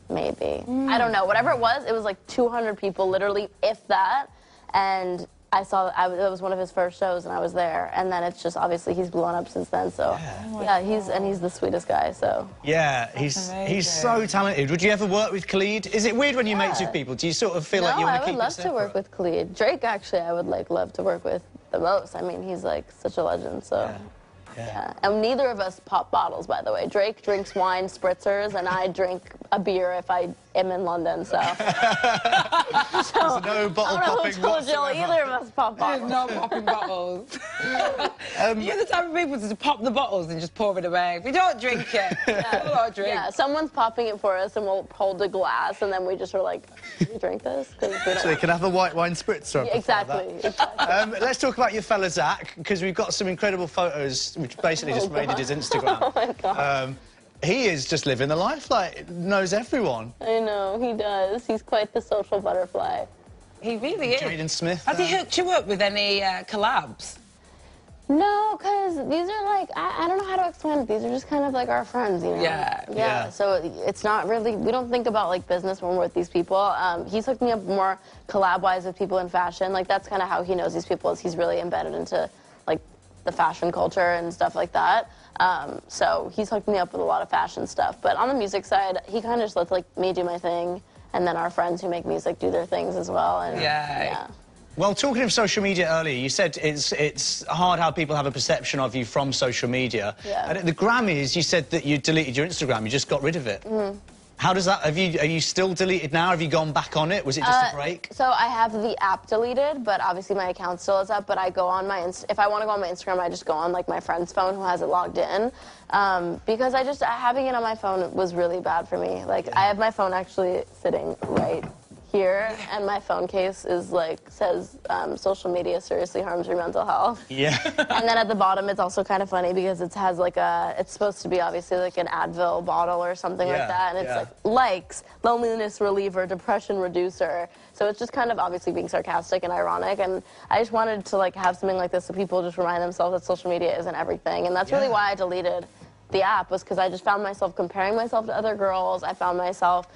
Maybe. I don't know. Whatever it was like 200 people, literally, if that. And I saw, it was one of his first shows, and I was there. And then it's just, obviously, he's blown up since then, so. Yeah, he's the sweetest guy, so. Yeah, he's so talented. Would you ever work with Khalid? Is it weird when you mate with people? Do you sort of feel like you want to keep it I would love to work with Khalid. Drake, actually, I would, like, love to work with the most. I mean, he's, like, such a legend, so. Yeah. And neither of us pop bottles, by the way. Drake drinks wine spritzers, and I drink a beer if I am in London, so. There's no bottle popping whatsoever. Either of us pop bottles. There's no popping bottles. You're the type of people to pop the bottles and just pour it away. If you don't drink it, we'll not drink. Yeah, someone's popping it for us, and we'll hold a glass, and then we just are like, can we drink this? So you can have a white wine spritzer. Yeah, exactly. Let's talk about your fella, Zach, because we've got some incredible photos, which basically just raided his Instagram. Oh, my God. He is just living the life, like, knows everyone. I know, he does. He's quite the social butterfly. He really is. Jaden Smith. Has he hooked you up with any collabs? No, because these are like, I don't know how to explain it. These are just kind of like our friends, you know? Yeah, so it's not really, we don't think about like business when we're with these people. He's hooked me up more collab-wise with people in fashion. Like, that's kind of how he knows these people, is he's really embedded into like the fashion culture and stuff like that. So he's hooked me up with a lot of fashion stuff. But on the music side, he kind of just lets like me do my thing, and then our friends who make music do their things as well. And, yeah. Well, talking of social media earlier, you said it's hard how people have a perception of you from social media. Yeah. And at the Grammys, you said that you deleted your Instagram. You just got rid of it. Mm-hmm. How does that... Are you still deleted now? Have you gone back on it? Was it just a break? So I have the app deleted, but obviously my account still is up. But I go on my... If I want to go on my Instagram, I just go on, like, my friend's phone who has it logged in. Because having it on my phone was really bad for me. Like, I have my phone actually sitting right here, and my phone case is like, says social media seriously harms your mental health. Yeah. And then at the bottom, it's also kind of funny because it has like it's supposed to be obviously like an Advil bottle or something like that, and it's like, likes, loneliness reliever, depression reducer. So it's just kind of obviously being sarcastic and ironic, and I just wanted to like have something like this so people just remind themselves that social media isn't everything, and that's really why I deleted the app, was because I just found myself comparing myself to other girls. I found myself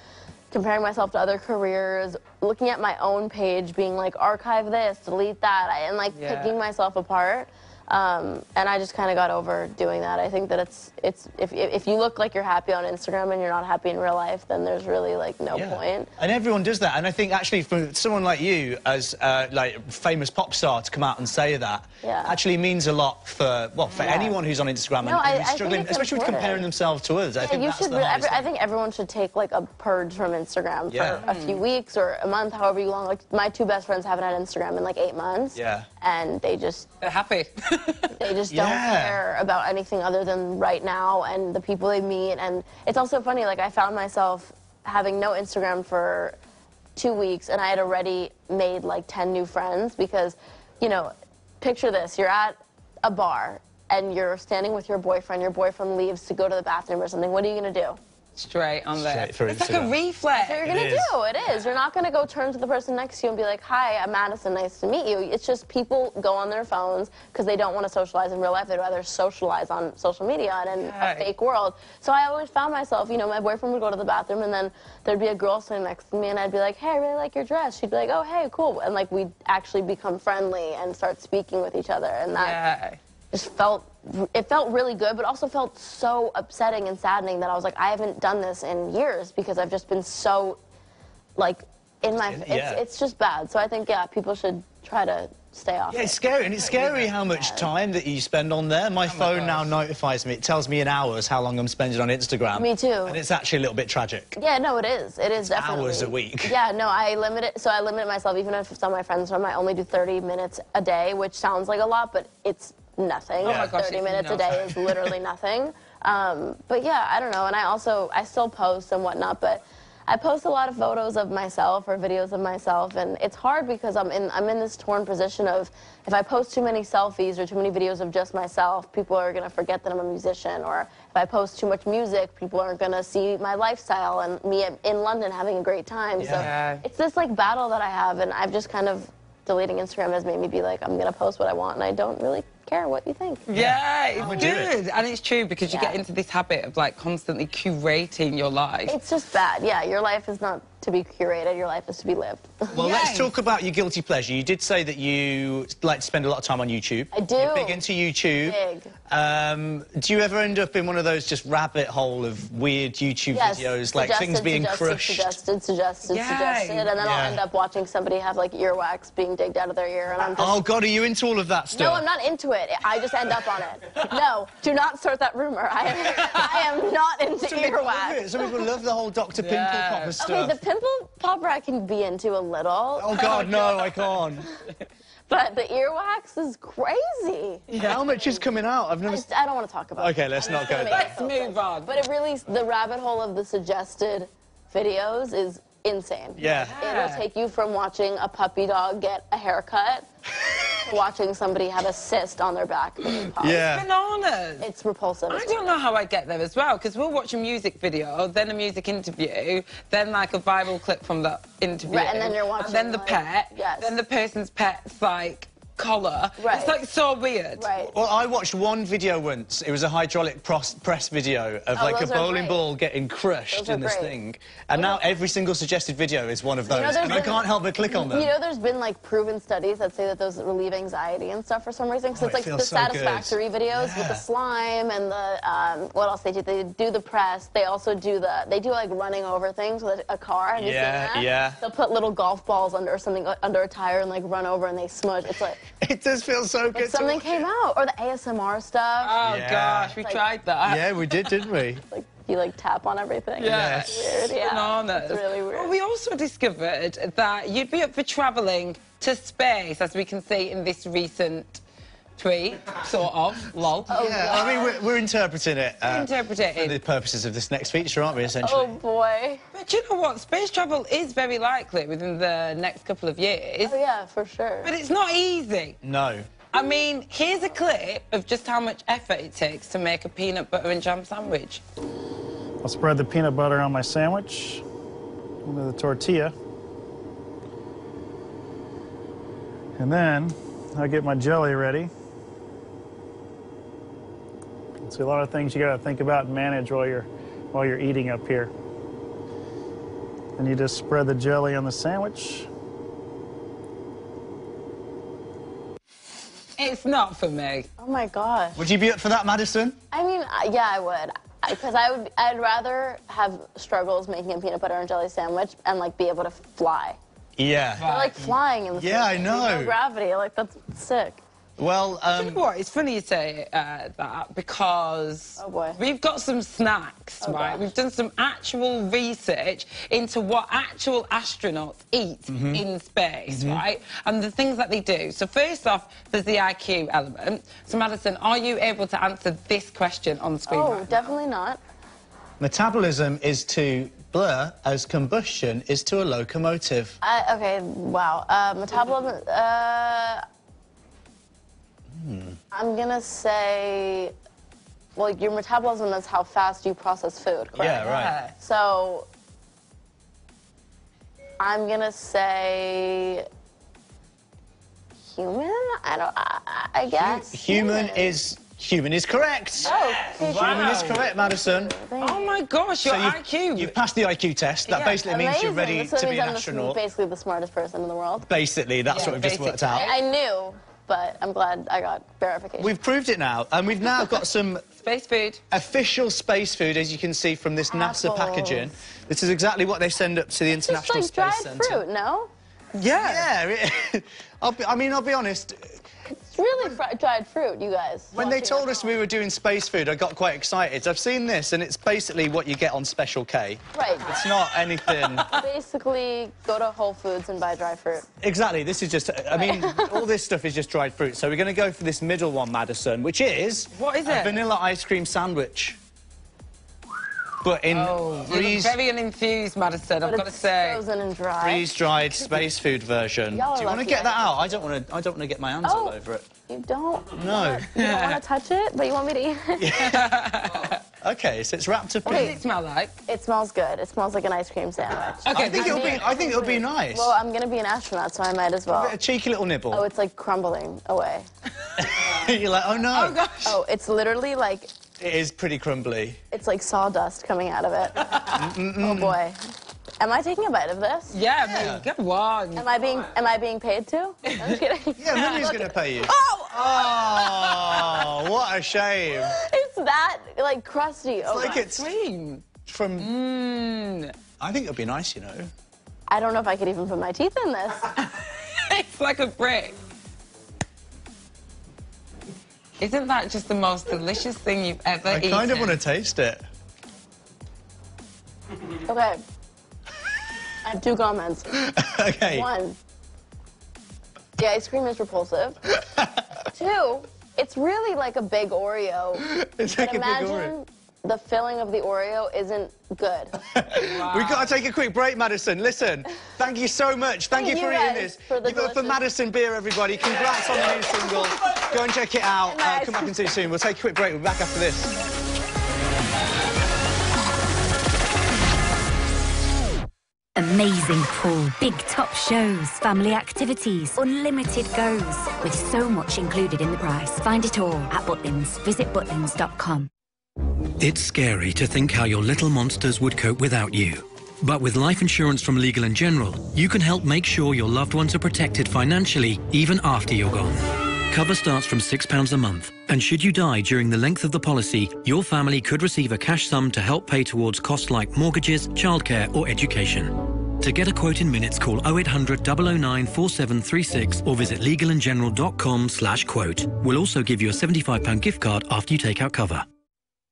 comparing myself to other careers, looking at my own page, being like, archive this, delete that, and like picking myself apart. And I just kind of got over doing that. I think that if you look like you're happy on Instagram and you're not happy in real life, then there's really like no point. And everyone does that. And I think actually for someone like you, as like famous pop star, to come out and say that actually means a lot for anyone who's on Instagram and who's struggling, especially with comparing themselves to others. I think that's the hardest thing. I think everyone should take like a purge from Instagram for a few weeks or a month, however long. Like my two best friends haven't had Instagram in like 8 months. Yeah. And they're happy. They just don't care about anything other than right now and the people they meet. And it's also funny, like I found myself having no Instagram for 2 weeks, and I had already made like 10 new friends because, you know, picture this, you're at a bar and you're standing with your boyfriend leaves to go to the bathroom or something. What are you gonna do? straight on there. Straight for It's like Instagram. a reflex. That's what you're gonna do. It is. You're not gonna go turn to the person next to you and be like, "Hi, I'm Madison. Nice to meet you." It's just people go on their phones because they don't want to socialize in real life. They'd rather socialize on social media and in a fake world. So I always found myself, you know, my boyfriend would go to the bathroom and then there'd be a girl sitting next to me and I'd be like, "Hey, I really like your dress." She'd be like, "Oh, hey, cool," and like we'd actually become friendly and start speaking with each other, and that just felt really good, but also felt so upsetting and saddening that I was like, I haven't done this in years because I've just been so, like, in my... It's just bad. So I think, yeah, people should try to stay off it's scary, and it's scary how much time that you spend on there. My phone now notifies me. It tells me in hours how long I'm spending on Instagram. Me too. And it's actually a little bit tragic. Yeah, no, it is. It is definitely. Hours a week. Yeah, no, I limit it. So I limit myself, even if some of my friends from, I only do 30 minutes a day, which sounds like a lot, but it's nothing. Oh my gosh, 30 minutes a day is literally nothing. But yeah, I don't know. And I still post and whatnot, but I post a lot of photos of myself or videos of myself, and it's hard because I'm in this torn position of if I post too many selfies or too many videos of just myself, people are going to forget that I'm a musician, or if I post too much music, people aren't going to see my lifestyle and me in London having a great time. So it's this like battle that I have, and I've just kind of deleting Instagram has made me be like, I'm going to post what I want, and I don't really care what you think. Yeah, it's good. And it's true because you get into this habit of like constantly curating your life. It's just bad. Yeah, your life is not to be curated, your life is to be lived. Well, let's talk about your guilty pleasure. You did say that you like to spend a lot of time on YouTube. I do. You're big into YouTube. Big. Do you ever end up in one of those just rabbit hole of weird YouTube videos, like things being crushed? Suggested, and then I'll end up watching somebody have like earwax being digged out of their ear, and I'm just... Oh, God, are you into all of that stuff? No, I'm not into it. I just end up on it. No, do not start that rumor. I am not into earwax. Some people love the whole Dr. Pimple Popper stuff. Okay, the pimple popper I can be into a little. Oh, God, no, I can't. But the earwax is crazy. Yeah, how much is coming out? I don't want to talk about it. Okay, let's not go there. Let's move on. But it really, the rabbit hole of the suggested videos is insane. Yeah. It'll take you from watching a puppy dog get a haircut to watching somebody have a cyst on their back. Yeah. It's bananas. It's repulsive. I don't know how I get there as well, because we'll watch a music video, then a music interview, then like a viral clip from the interview. Right, and then you're watching, and then the pet. Yes. Then the person's pet's like collar. Right. It's like so weird. Right. Well, I watched one video once. It was a hydraulic press video of like a bowling ball getting crushed in this thing. And now every single suggested video is one of those. And I can't help but click on them. You know, there's been like proven studies that say that those relieve anxiety and stuff for some reason. So it's like the satisfactory videos with the slime and the what else they do? They do the press. They also do like running over things with a car. Have you seen that? Yeah. They'll put little golf balls under something under a tire and like run over and they smudge. It's like it does feel so good. Something came out, or the ASMR stuff. Oh gosh, we tried that. Yeah, we did, didn't we? Like you like tap on everything. Yeah, it's weird. Yeah, bananas. it's really weird. Well, we also discovered that you'd be up for travelling to space, as we can see in this recent tweet, sort of. Lol. Oh, yeah, I mean, we're interpreting it. For the purposes of this next feature, aren't we, essentially? Oh, boy. But you know what? Space travel is very likely within the next couple of years. Oh, yeah, for sure. But it's not easy. No. I mean, here's a clip of just how much effort it takes to make a peanut butter and jam sandwich. I'll spread the peanut butter on my sandwich into the tortilla. And then I'll get my jelly ready. See, a lot of things you got to think about and manage while you're eating up here. And you just spread the jelly on the sandwich. It's not for me. Oh my gosh. Would you be up for that, Madison? I mean, yeah, I would. Because I'd rather have struggles making a peanut butter and jelly sandwich and like be able to fly. Yeah. They're like flying in the Yeah, I know. No gravity, like that's sick. Well, you know what? It's funny you say that because we've got some snacks, right? We've done some actual research into what actual astronauts eat in space, right? And the things that they do. So first off, there's the IQ element. So Madison, are you able to answer this question on the screen? Oh, definitely not. Metabolism is to blur as combustion is to a locomotive. Okay, wow. Metabolism, I'm gonna say well, like, your metabolism is how fast you process food, correct? Yeah, right. So I'm gonna say human. I guess Human is correct. Oh, Human is correct, Madison. Oh my gosh, your IQ. You've passed the IQ test. That basically means you're ready Amazing. to be an I'm astronaut. basically the smartest person in the world. Basically, that's what we've just worked out. I knew, but I'm glad I got verification. We've proved it now, and we've now got some space food. Official space food, as you can see from this NASA packaging. This is exactly what they send up to the International Just like Space dried Centre. fruit, no? Yeah. I'll be honest. It's really dried fruit, you guys. When they told us we were doing space food, I got quite excited. I've seen this, and it's basically what you get on Special K. Right. It's not anything... Basically, go to Whole Foods and buy dry fruit. Exactly. This is just... I mean, all this stuff is just dried fruit. So we're going to go for this middle one, Madison, which is... What is a it? vanilla ice cream sandwich. But in you look very unenthused, Madison, I've got to say. Frozen and dry. Freeze-dried space food version. Do you want to get that out? I don't want to get my hands all over it. You don't? No. You don't want to touch it, but you want me to eat it? Okay, so it's wrapped up in... What does it smell like? It smells good. It smells like an ice cream sandwich. Okay, I think it'll be nice. Well, I'm going to be an astronaut, so I might as well. A cheeky little nibble. Oh, it's like crumbling away. You're like, oh no. Oh, gosh. Oh, it's literally like... It is pretty crumbly. It's like sawdust coming out of it. Oh boy. Am I taking a bite of this? Yeah, man, go on. Am I being paid to? I'm just kidding. Yeah, Mummy's going to pay you. Oh! Oh, what a shame. It's that, like, crusty. It's like it's from... I think it'll be nice, you know. I don't know if I could even put my teeth in this. It's like a brick. Isn't that just the most delicious thing you've ever eaten? I kind of want to taste it. Okay. I have two comments. Okay. One, the ice cream is repulsive. Two, it's really like a big Oreo. It's like a big Oreo. The filling of the Oreo isn't good. Wow. We've got to take a quick break, Madison. Listen, thank you so much. Thank you for eating this. For Madison Beer, everybody. Congrats on the new single. Go and check it out. Come back and see you soon. We'll take a quick break. We'll be back after this. Amazing pool, big top shows, family activities, unlimited goes, with so much included in the price. Find it all at Butlins. Visit butlins.com. It's scary to think how your little monsters would cope without you. But with life insurance from Legal & General, you can help make sure your loved ones are protected financially even after you're gone. Cover starts from £6 a month, and should you die during the length of the policy, your family could receive a cash sum to help pay towards costs like mortgages, childcare or education. To get a quote in minutes, call 0800 009 4736 or visit legalandgeneral.com/quote. We'll also give you a £75 gift card after you take out cover.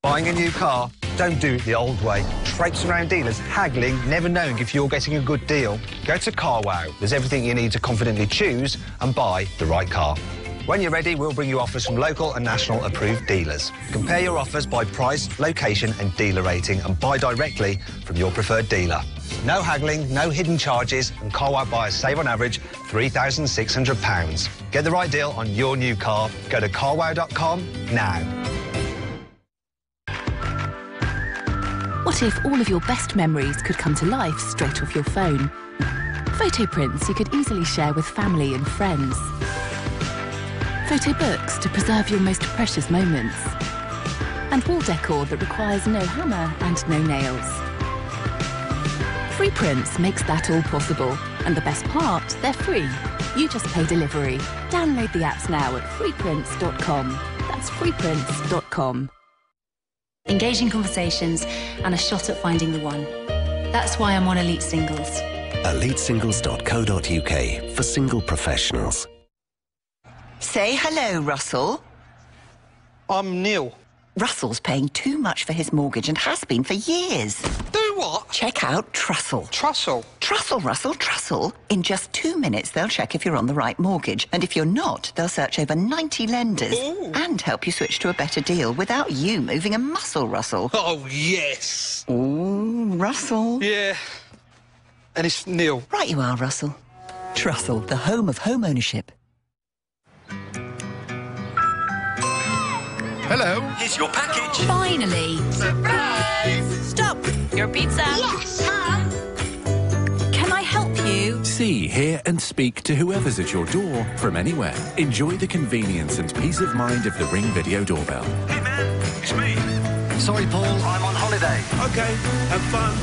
Buying a new car? Don't do it the old way. Traipsing around dealers, haggling, never knowing if you're getting a good deal. Go to CarWow. There's everything you need to confidently choose and buy the right car. When you're ready, we'll bring you offers from local and national approved dealers. Compare your offers by price, location and dealer rating and buy directly from your preferred dealer. No haggling, no hidden charges, and CarWow buyers save on average £3,600. Get the right deal on your new car. Go to carwow.com now. What if all of your best memories could come to life straight off your phone? Photo prints you could easily share with family and friends. Photo books to preserve your most precious moments. And wall decor that requires no hammer and no nails. Free Prints makes that all possible. And the best part, they're free. You just pay delivery. Download the apps now at freeprints.com. That's freeprints.com. Engaging conversations and a shot at finding the one. That's why I'm on Elite Singles. EliteSingles.co.uk for single professionals. Say hello, Russell. I'm Neil. Russell's paying too much for his mortgage and has been for years. Do what? Check out Trussell. Trussell? Trussell, Russell, Trussell. In just 2 minutes, they'll check if you're on the right mortgage. And if you're not, they'll search over 90 lenders and help you switch to a better deal without you moving a muscle, Russell. Oh, yes. Ooh, Russell. Yeah. And it's Neil. Right you are, Russell. Trussell, the home of home ownership. Hello. Here's your package. Finally. Surprise! Stop. Your pizza. Yes, Mum. Can I help you? See, hear and speak to whoever's at your door from anywhere. Enjoy the convenience and peace of mind of the Ring video doorbell. Hey, man. It's me. Sorry, Paul. I'm on holiday. Okay, have fun.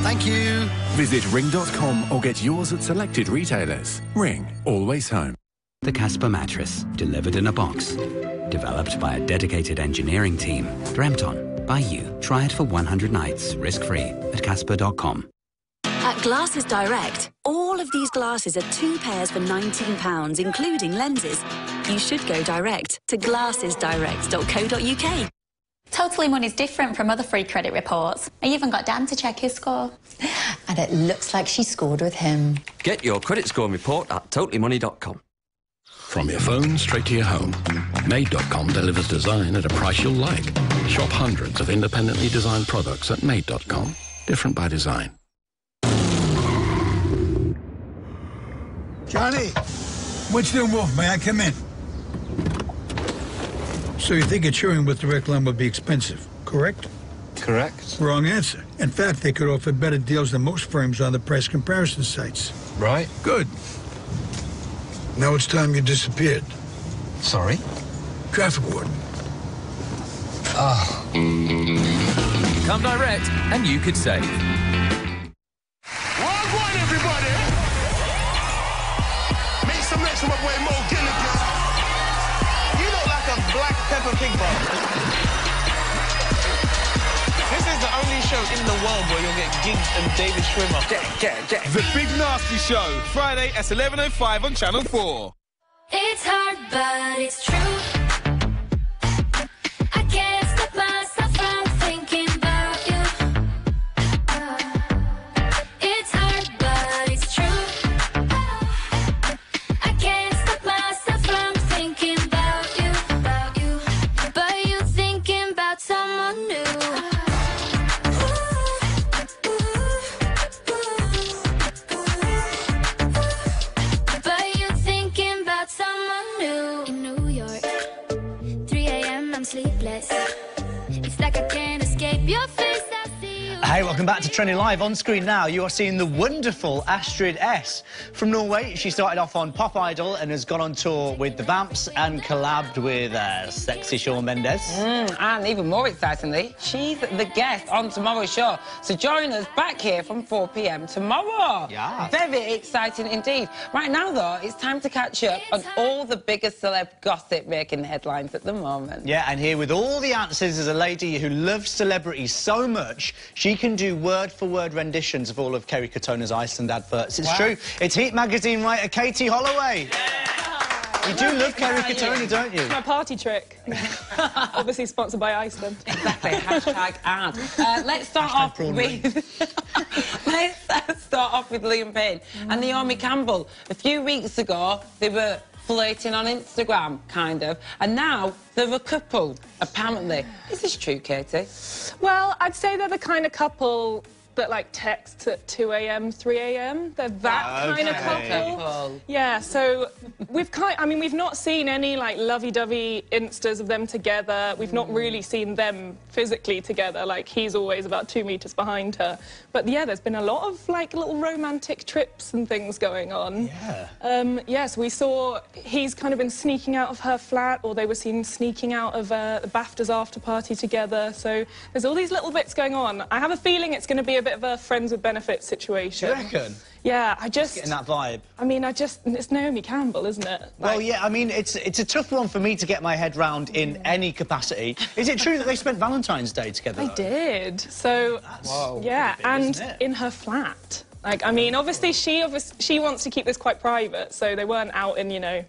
Thank you. Visit ring.com or get yours at selected retailers. Ring. Always home. The Casper mattress, delivered in a box. Developed by a dedicated engineering team. Dreamt on by you. Try it for 100 nights, risk-free, at casper.com. At Glasses Direct, all of these glasses are 2 pairs for £19, including lenses. You should go direct to glassesdirect.co.uk. Totally Money's different from other free credit reports. I even got Dan to check his score. And it looks like she scored with him. Get your credit score report at totallymoney.com. From your phone straight to your home, Made.com delivers design at a price you'll like. Shop hundreds of independently designed products at Made.com. Different by design. Johnny, Winston Wolf, may I come in? So you think insuring with Direct Line would be expensive, correct? Correct. Wrong answer. In fact, they could offer better deals than most firms on the price comparison sites. Right. Good. Now it's time you disappeared. Sorry? Traffic warden. Ah. Come direct, and you could save. Wagwan, everybody! Make some next from my boy Mo Gilligan. You look like a black pepper pig bar. This is the only show in the world where you'll get Giggs and David Schwimmer. The Big Nasty Show, Friday at 11:05 on Channel 4. It's hard, but it's true. I can't stop myself from thinking about you. It's hard, but it's true. I can't stop myself from thinking about you. But you thinking about someone new. But you thinking about someone new. In New York, 3 a.m. I'm sleepless. It's like I can't escape your face. I see you. Hey, welcome back to Trending Live. On screen now, you are seeing the wonderful Astrid S. From Norway, she started off on Pop Idol and has gone on tour with the Vamps and collabed with sexy Shawn Mendes. And even more excitingly, she's the guest on tomorrow's show. So join us back here from 4 p.m. tomorrow. Yeah. Very exciting indeed. Right now, though, it's time to catch up on all the biggest celeb gossip making headlines at the moment. Yeah, and here with all the answers is a lady who loves celebrities so much, she can do word-for-word renditions of all of Kerry Katona's Iceland adverts. It's true. It's Heat magazine writer Katie Holloway. You do love Kerry Katona, don't you? It's my party trick. Obviously sponsored by Iceland. Exactly. Hashtag ad. Let's start off with... Let's start off with Liam Payne and Naomi Campbell. A few weeks ago, they were flirting on Instagram, kind of, and now they're a couple, apparently. Is this true, Katie? Well, I'd say they're the kind of couple that, like, texts at 2 a.m, 3 a.m. They're that kind of couple. Yeah, so we've we've not seen any, like, lovey-dovey Instas of them together. We've not really seen them physically together. Like, he's always about 2 meters behind her. But, yeah, there's been a lot of, like, little romantic trips and things going on. Yeah. Yes, we saw he's kind of been sneaking out of her flat, or they were seen sneaking out of the BAFTAs after party together. So there's all these little bits going on. I have a feeling it's going to be a bit of a friends with benefits situation. Do you reckon? Yeah, I just... Getting that vibe. I mean, it's Naomi Campbell, isn't it? Well, yeah, I mean, it's a tough one for me to get my head round in any capacity. Is it true that they spent Valentine's Day together? They did. So, yeah, and in her flat. Like, I mean, obviously she wants to keep this quite private, so they weren't out in, you know,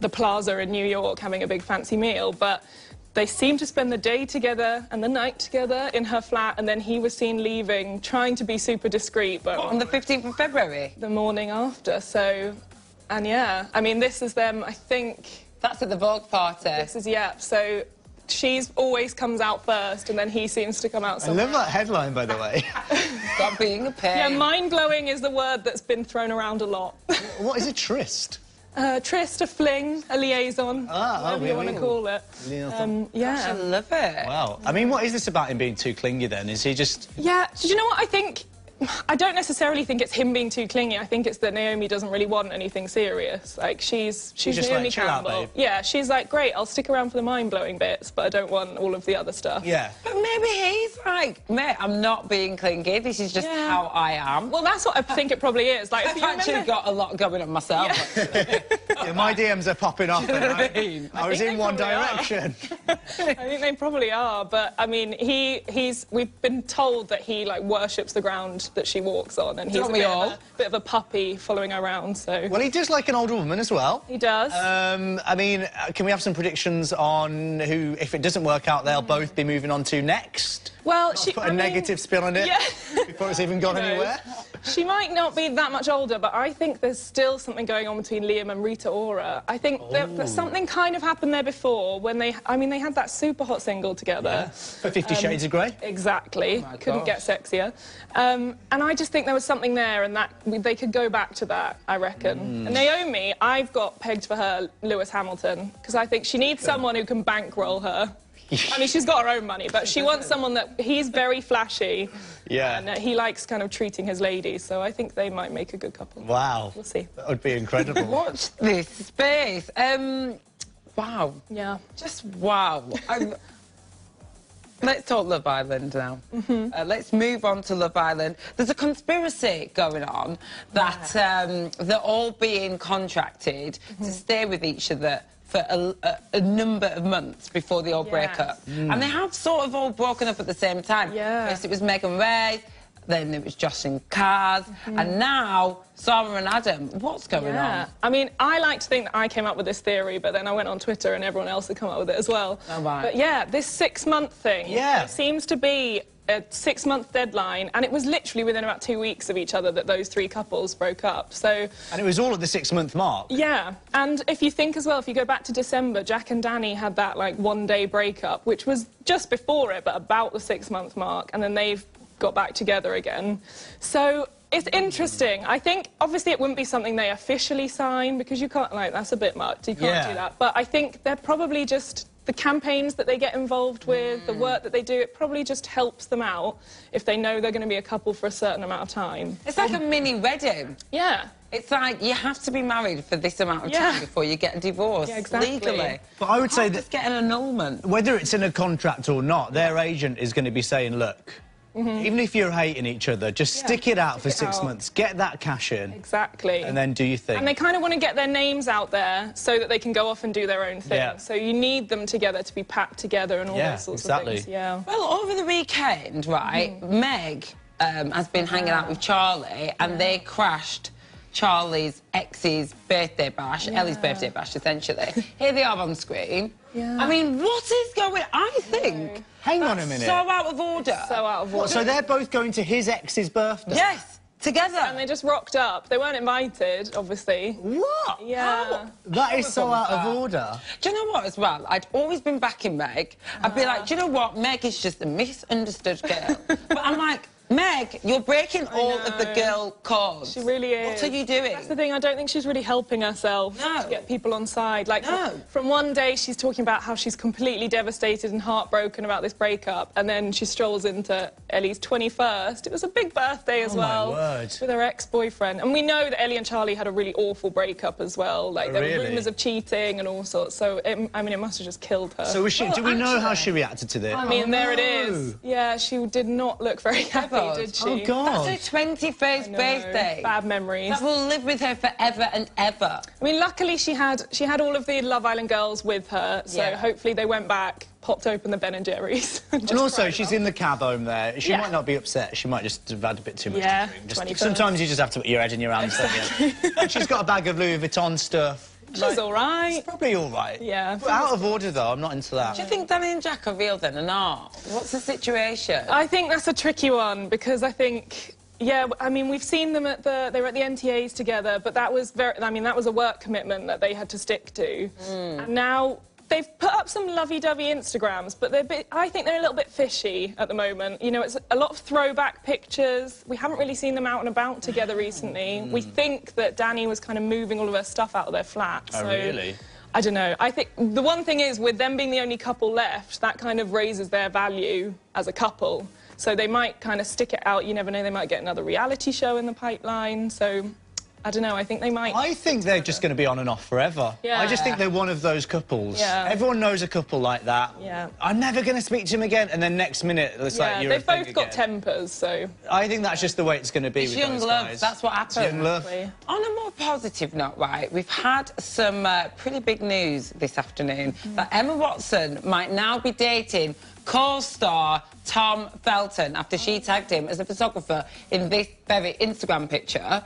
the plaza in New York having a big fancy meal, but they seemed to spend the day together and the night together in her flat, and then he was seen leaving, trying to be super discreet, but... What, on the 15th of February? The morning after, so... And, yeah, I mean, this is them, I think... That's at the Vogue party. This is, yeah, so... She's always comes out first, and then he seems to come out somewhere. I love that headline, by the way. Stop being a pain. Yeah, mind-blowing is the word that's been thrown around a lot. What is a tryst? Tryst, a fling, a liaison, whatever you want to call it. Yeah. Gosh, I love it. Wow. I mean, what is this about him being too clingy then? Is he just... Yeah, do you know what I think? I don't necessarily think it's him being too clingy. I think it's that Naomi doesn't really want anything serious. Like, she's just Naomi like, chill out, Campbell. babe. Yeah, she's like, great, I'll stick around for the mind-blowing bits, but I don't want all of the other stuff. Yeah. But maybe he's like, mate, I'm not being clingy. This is just how I am. Well, that's what I think it probably is. Like, I've actually got a lot going on myself. Yeah, my DMs are popping off. You know what I mean? I was in one direction. I think they probably are, but I mean, we've been told that he like worships the ground that she walks on, and he's a bit of a puppy following her around. So well, he does like an older woman as well. He does. I mean, can we have some predictions on who, if it doesn't work out, they'll both be moving on to next? Well, put a negative spin on it before it's even gone anywhere. She might not be that much older, but I think there's still something going on between Liam and Rita Ora. I think that something kind of happened there before when they had that super hot single together. For 50 Shades of Grey? Exactly. Couldn't get sexier. And I just think there was something there, and that they could go back to that, I reckon. And Naomi, I've got pegged for her Lewis Hamilton, because I think she needs someone who can bankroll her. I mean, she's got her own money, but she wants someone that... He's very flashy. Yeah. And he likes kind of treating his ladies, so I think they might make a good couple. Wow. We'll see. That would be incredible. Watch this space. Wow. Yeah. Just wow. Let's talk Love Island now. Let's move on to Love Island. There's a conspiracy going on that they're all being contracted to stay with each other for a number of months before they all break up. And they have sort of all broken up at the same time. First it was Meg and Ray, then it was Josh and Kaz, and now Sarah and Adam. What's going on? I mean, I like to think that I came up with this theory, but then I went on Twitter and everyone else had come up with it as well. Oh, right. But yeah, this 6-month thing, it seems to be a 6-month deadline, and it was literally within about 2 weeks of each other that those 3 couples broke up. So, and it was all at the 6-month mark. Yeah, and if you think as well, if you go back to December, Jack and Danny had that like 1-day breakup, which was just before it, but about the 6-month mark, and then they've got back together again. So it's interesting. I think obviously it wouldn't be something they officially sign, because you can't, like, that's a bit much. You can't do that. But I think they're probably just the campaigns that they get involved with, the work that they do, it probably just helps them out if they know they're going to be a couple for a certain amount of time. It's like a mini wedding. Yeah. It's like you have to be married for this amount of time before you get a divorce legally. But I would say that just get an annulment. Whether it's in a contract or not, their agent is going to be saying, look, even if you're hating each other, just stick it out for 6 months, get that cash in. Exactly. And then do your thing. And they kind of want to get their names out there so that they can go off and do their own thing. Yeah. So you need them together to be packed together and all those sorts of things. Yeah. Well, over the weekend, right, Meg has been hanging out with Charlie, and they crashed Charlie's ex's birthday bash, Ellie's birthday bash, essentially. Here they are on screen. I mean, what is going on? I think... Hang on a minute. So out of order. So out of order. What, so they're both going to his ex's birthday? Yes, together. And they just rocked up. They weren't invited, obviously. What? Yeah. That is so out of order. Do you know what, as well? I'd always been backing Meg. I'd be like, do you know what? Meg is just a misunderstood girl. But I'm like, Meg, you're breaking all of the girl codes. She really is. What are you doing? That's the thing, I don't think she's really helping herself to get people on side. Like, from one day she's talking about how she's completely devastated and heartbroken about this breakup, and then she strolls into Ellie's 21st. It was a big birthday as well. My word. With her ex-boyfriend. And we know that Ellie and Charlie had a really awful breakup as well. Like, there were rumours of cheating and all sorts, so, I mean, it must have just killed her. So was she, do we know how she reacted to this? I mean, there it is. Yeah, she did not look very happy, did she? Oh, God. That's her 21st birthday. Bad memories. That will live with her forever and ever. I mean, luckily she had all of the Love Island girls with her, so hopefully they went back, popped open the Ben & Jerry's. And also, she's in the cab home there. She might not be upset. She might just have had a bit too much to drink. Sometimes you just have to put your head in your hands. And she's got a bag of Louis Vuitton stuff. She's all right. She's probably all right. Yeah. But out of order, though. I'm not into that. Do you think Danny and Jack are real then or not? What's the situation? I think that's a tricky one, because I think... Yeah, I mean, we've seen them at they were at the NTAs together, but that was that was a work commitment that they had to stick to. And now they've put up up some lovey-dovey Instagrams, but I think they're a little bit fishy at the moment. You know, it's a lot of throwback pictures. We haven't really seen them out and about together recently. We think that Danny was kind of moving all of her stuff out of their flat. Oh, so really? I don't know. I think the one thing is, with them being the only couple left, that kind of raises their value as a couple. So they might kind of stick it out. You never know, they might get another reality show in the pipeline. So I don't know, I think they might... I think they're just going to be on and off forever. Yeah. I just think they're one of those couples. Yeah. Everyone knows a couple like that. Yeah. I'm never going to speak to him again, and then next minute, it's like you're they've both got tempers, so... I think that's just the way it's going to be with young those love, guys. that's what happens. It's young love. On a more positive note, right, we've had some pretty big news this afternoon that Emma Watson might now be dating co-star Tom Felton after she tagged him as a photographer in this very Instagram picture.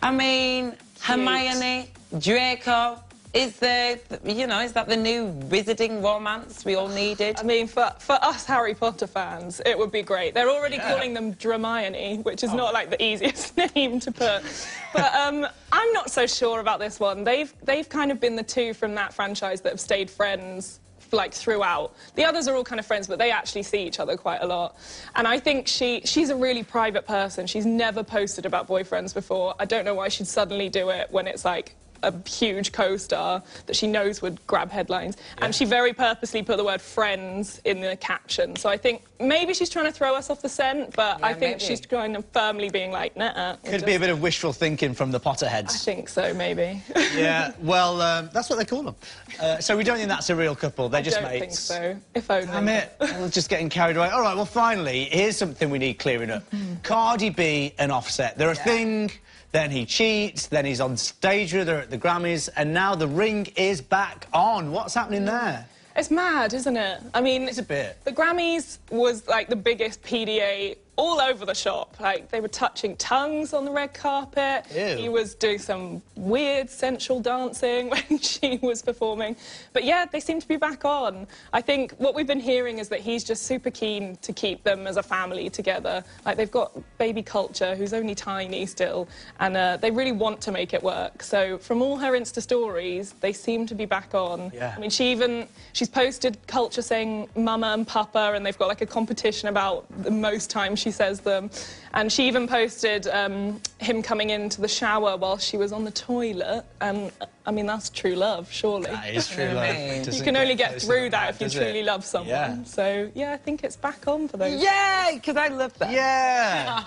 I mean, Hermione, Draco, is that the new wizarding romance we all needed? I mean, for us Harry Potter fans, it would be great. They're already calling them Dramione, which is not, like, the easiest name to put. But I'm not so sure about this one. They've kind of been the two from that franchise that have stayed friends, like, throughout. The others are all kind of friends, but they actually see each other quite a lot. And I think she's a really private person. She's never posted about boyfriends before. I don't know why she'd suddenly do it when it's, like, a huge co-star that she knows would grab headlines. Yeah. And she very purposely put the word friends in the caption. So I think maybe she's trying to throw us off the scent, but yeah, I think she's kind of firmly being like, nah. Could be a bit of wishful thinking from the Potterheads. I think so, maybe. Yeah, well, that's what they call them. So we don't think that's a real couple. They're just mates. I don't think so. If only. Damn it. We're just getting carried away. All right, well, finally, here's something we need clearing up. Cardi B and Offset. They're a thing. Then he cheats, then he's on stage with her at the Grammys, and now the ring is back on. What's happening there? It's mad, isn't it? I mean... It's a bit. The Grammys was, like, the biggest PDA all over the shop. Like, they were touching tongues on the red carpet. Ew. He was doing some weird sensual dancing when she was performing. But, yeah, they seem to be back on. I think what we've been hearing is that he's just super keen to keep them as a family together. Like, they've got baby Culture, who's only tiny still, and they really want to make it work. So, from all her Insta stories, they seem to be back on. Yeah. I mean, she's posted Culture saying mama and papa, and they've got, like, a competition about the most time she says them. And she even posted him coming into the shower while she was on the toilet. And, I mean, that's true love, surely. That is true love. You can only get through that if you truly love someone. Yeah. So, yeah, I think it's back on for those. Yay! Because I love them. Yeah!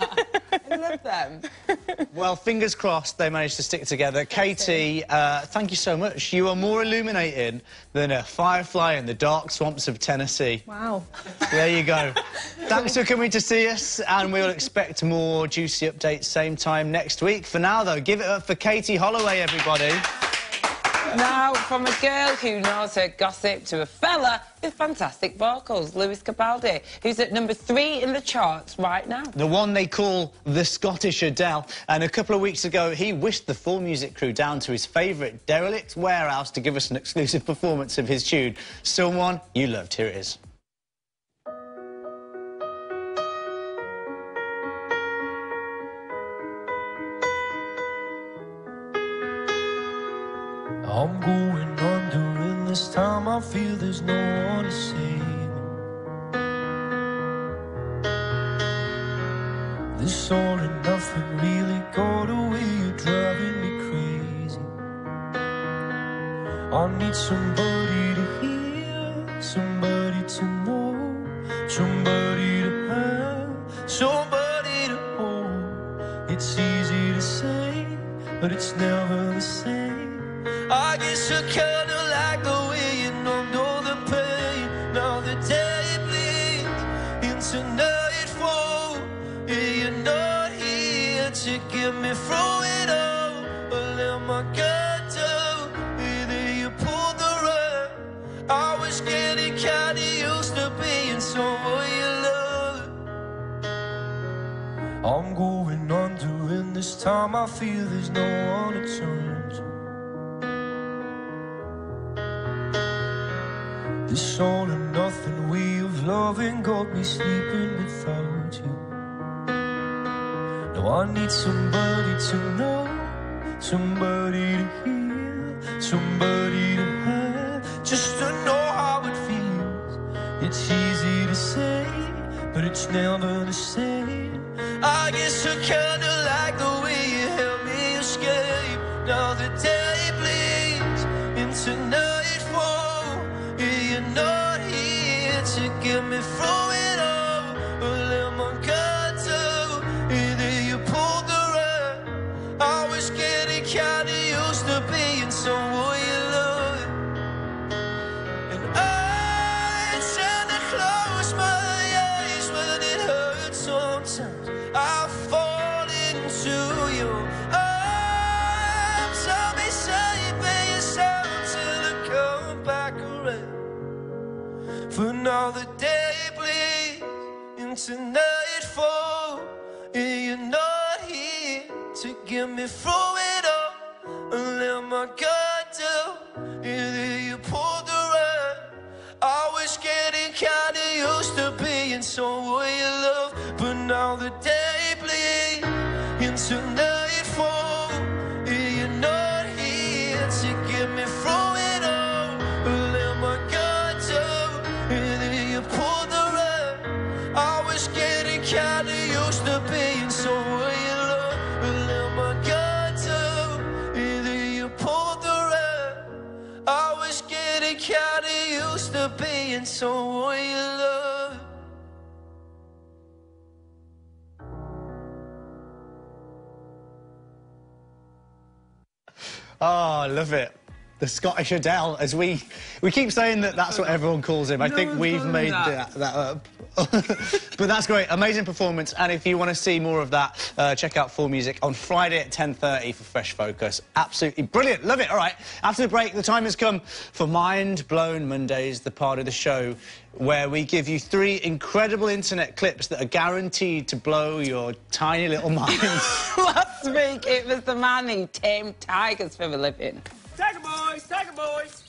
I love them. Well, fingers crossed they managed to stick together. Katie, thank you so much. You are more illuminating than a firefly in the dark swamps of Tennessee. Wow. There you go. Thanks for coming to see us, and we'll expect more juicy updates same time next week. For now, though, give it up for Katie Holloway, everybody. Now, from a girl who knows her gossip to a fella with fantastic vocals, Lewis Capaldi, who's at #3 in the charts right now. The one they call the Scottish Adele. And a couple of weeks ago, he wished the full music crew down to his favourite derelict warehouse to give us an exclusive performance of his tune, Someone You Loved. Here it is. I'm going under, and this time I feel there's no one to save me. This all and nothing really got away, you're driving me crazy. I need somebody to hear, somebody to know, somebody to have, somebody to hold. It's easy to say, but it's never the same. I guess I kinda like the way you know the pain. Now the day bleeds into nightfall, yeah, you're not here to get me through it all. I let my guard down, either you pulled the rug. I was getting kinda used to being someone you love. I'm going under, and this time I feel there's no one to turn to. This all or nothing way of loving got me sleeping without you. Now I need somebody to know, somebody to hear, somebody to have, just to know how it It's easy to say, but it's never the same. I guess I kinda like the way you help me escape. Now the day bleeds into nightfall. Yeah, you're not here to get me through it all. But let my guard down, and then you pulled the rug. I was getting kinda used to being someone you love. And I tend to close my eyes when it hurts sometimes. I fall into your arms. I'll be safe in your sound till I come back around. For now the day bleeds into nightfall, and you're not here to get me through it all. And let my guard down, and then you pulled the rug. I was getting kinda used to being someone you love, but now the day bleeds into nightfall, and you're not here to get me through it all. But let my guard down, and then you pulled the rug. I was getting kinda used to being someone you love, but let my guard down, and then you pulled the rug. I was getting kinda used to being someone you love. Oh, I love it. The Scottish Adele, as we keep saying that's what everyone calls him. I think we've made that up. But that's great. Amazing performance. And if you want to see more of that, check out Full Music on Friday at 10:30 for Fresh Focus. Absolutely brilliant. Love it. All right. After the break, the time has come for Mind Blown Mondays, the part of the show where we give you 3 incredible internet clips that are guaranteed to blow your tiny little mind. Last week, it was the man who tamed tigers for a living. Tiger boys, tiger boys.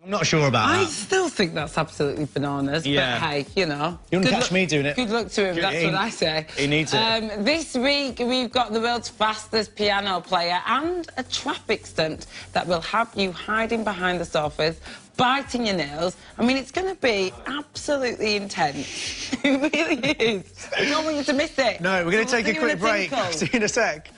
I'm not sure about that. I still think that's absolutely bananas, Yeah. but hey, you know. You wouldn't catch me doing it. Good luck to him, that's what I say. He needs it. This week, we've got the world's fastest piano player and a traffic stunt that will have you hiding behind the sofas, biting your nails. I mean, it's going to be absolutely intense. It really is. I don't want you to miss it. No, we're going to take a quick break. Tinkle. See you in a sec.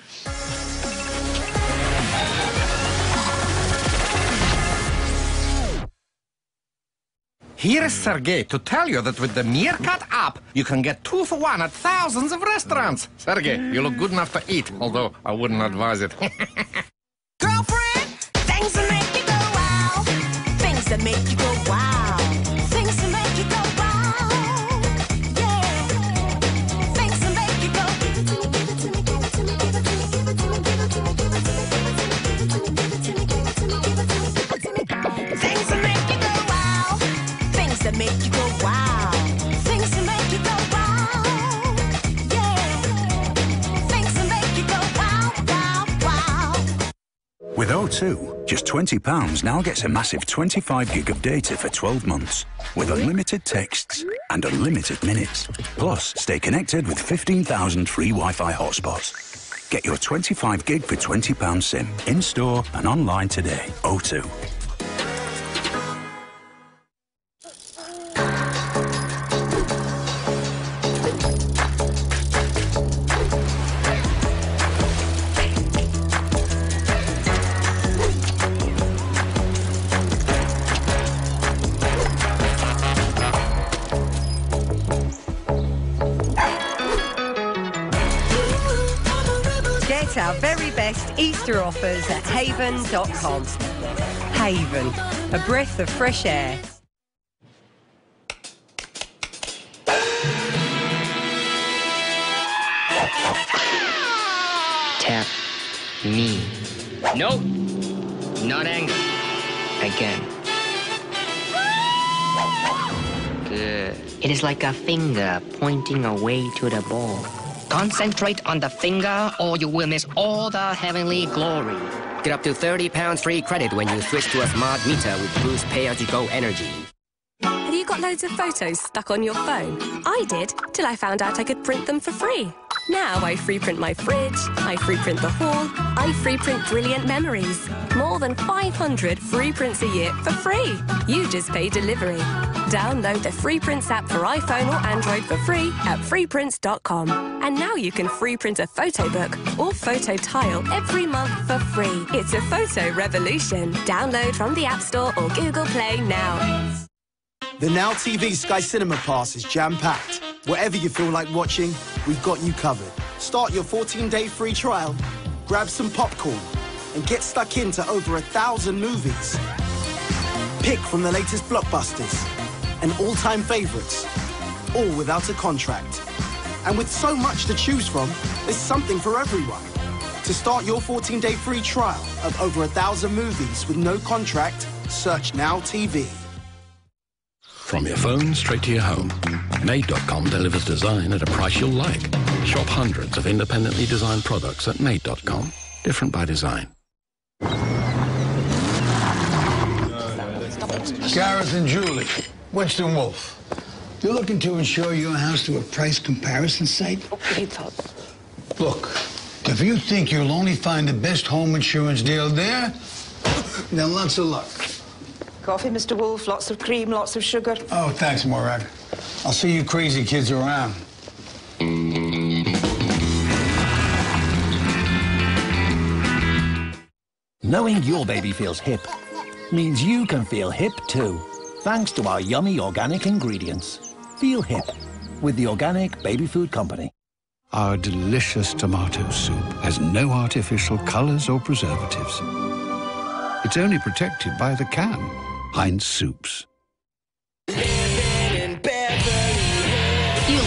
Here is Sergey to tell you that with the Meerkat app, you can get 2 for 1 at thousands of restaurants. Sergey, you look good enough to eat, although I wouldn't advise it. Girlfriend, things that make you go wow. Things that make you go wow. Things that make you go wow. Yeah. Things that make you go. Give it to me, give it to me, give it to me, give it to me, give it to me, give it to me, give it to me, give it to me, give it to me, give it to me, give it to me, give it to me, give it to me. Things that make you go wow. Things that make you go wow. Things that make you go wow. Yeah. Things that make you go wow, wow, wow. With O2, just £20 now gets a massive 25 gig of data for 12 months, with unlimited texts and unlimited minutes. Plus, stay connected with 15,000 free Wi-Fi hotspots. Get your 25 gig for £20 SIM in-store and online today. O2. Get our very best Easter offers at haven.com. Haven, a breath of fresh air. Tap me. Nope. Not angry. Again. Good. It is like a finger pointing away to the ball. Concentrate on the finger or you will miss all the heavenly glory. Get up to £30 free credit when you switch to a smart meter with Boost Pay-As-You-Go energy. Have you got loads of photos stuck on your phone? I did, till I found out I could print them for free. Now I free print my fridge, I free print the hall, I free print brilliant memories. More than 500 free prints a year for free. You just pay delivery. Download the Free Prints app for iPhone or Android for free at freeprints.com. And now you can free print a photo book or photo tile every month for free. It's a photo revolution. Download from the App Store or Google Play now. The Now TV Sky Cinema Pass is jam-packed. Whatever you feel like watching, we've got you covered. Start your 14-day free trial, grab some popcorn, and get stuck into over 1,000 movies. Pick from the latest blockbusters and all-time favorites, all without a contract. And with so much to choose from, there's something for everyone. To start your 14-day free trial of over 1,000 movies with no contract, search Now TV. From your phone straight to your home, Made.com delivers design at a price you'll like. Shop hundreds of independently designed products at Made.com. Different by design. Gareth and Julie, Winston Wolfe. You're looking to insure your house through a price comparison site? Look, if you think you'll only find the best home insurance deal there, then lots of luck. Coffee, Mr. Wolfe, lots of cream, lots of sugar. Oh, thanks, Morag. I'll see you crazy kids around. Knowing your baby feels hip means you can feel hip too, thanks to our yummy organic ingredients. Feel hip with the Organic Baby Food Company. Our delicious tomato soup has no artificial colors or preservatives. It's only protected by the can. Heinz Soups. You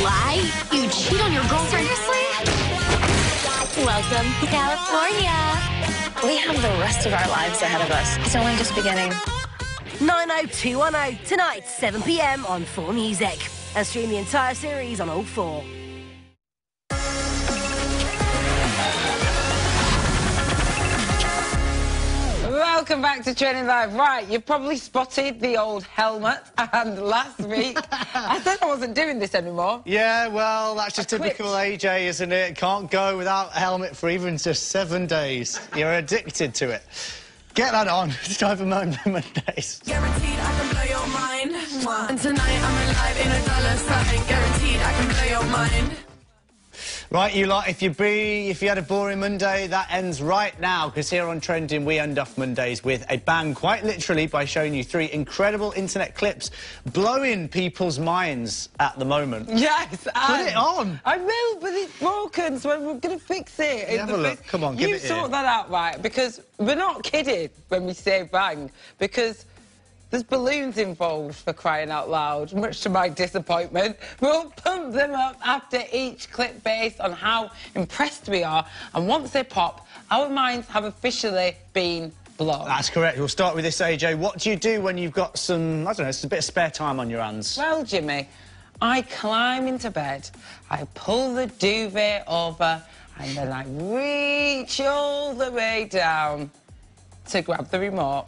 lie? You cheat on your girlfriend? Seriously? Welcome to California. We have the rest of our lives ahead of us. It's only just beginning. 90210, tonight, 7 p.m. on 4 Music. And stream the entire series on all 4. Welcome back to Training Live. Right, you've probably spotted the old helmet, and last week I said I wasn't doing this anymore. Yeah, well, that's just typical AJ, isn't it? Can't go without a helmet for even just 7 days. You're addicted to it. Get that on. It's time for Mondays. Guaranteed I can blow your mind. And tonight I'm alive in a dollar sign. Guaranteed I can blow your mind. Right, you lot, if you had a boring Monday, that ends right now, because here on Trending, we end off Mondays with a bang, quite literally, by showing you 3 incredible internet clips blowing people's minds at the moment. Yes, put it on. I will, but it's broken, so we're going to fix it. Have a look. Come on, give it here. You sort that out, right? Because we're not kidding when we say bang, because there's balloons involved, for crying out loud, much to my disappointment. We'll pump them up after each clip based on how impressed we are. And once they pop, our minds have officially been blown. That's correct. We'll start with this, AJ. What do you do when you've got some, I don't know, a bit of spare time on your hands? Well, Jimmy, I climb into bed, I pull the duvet over, and then I reach all the way down to grab the remote.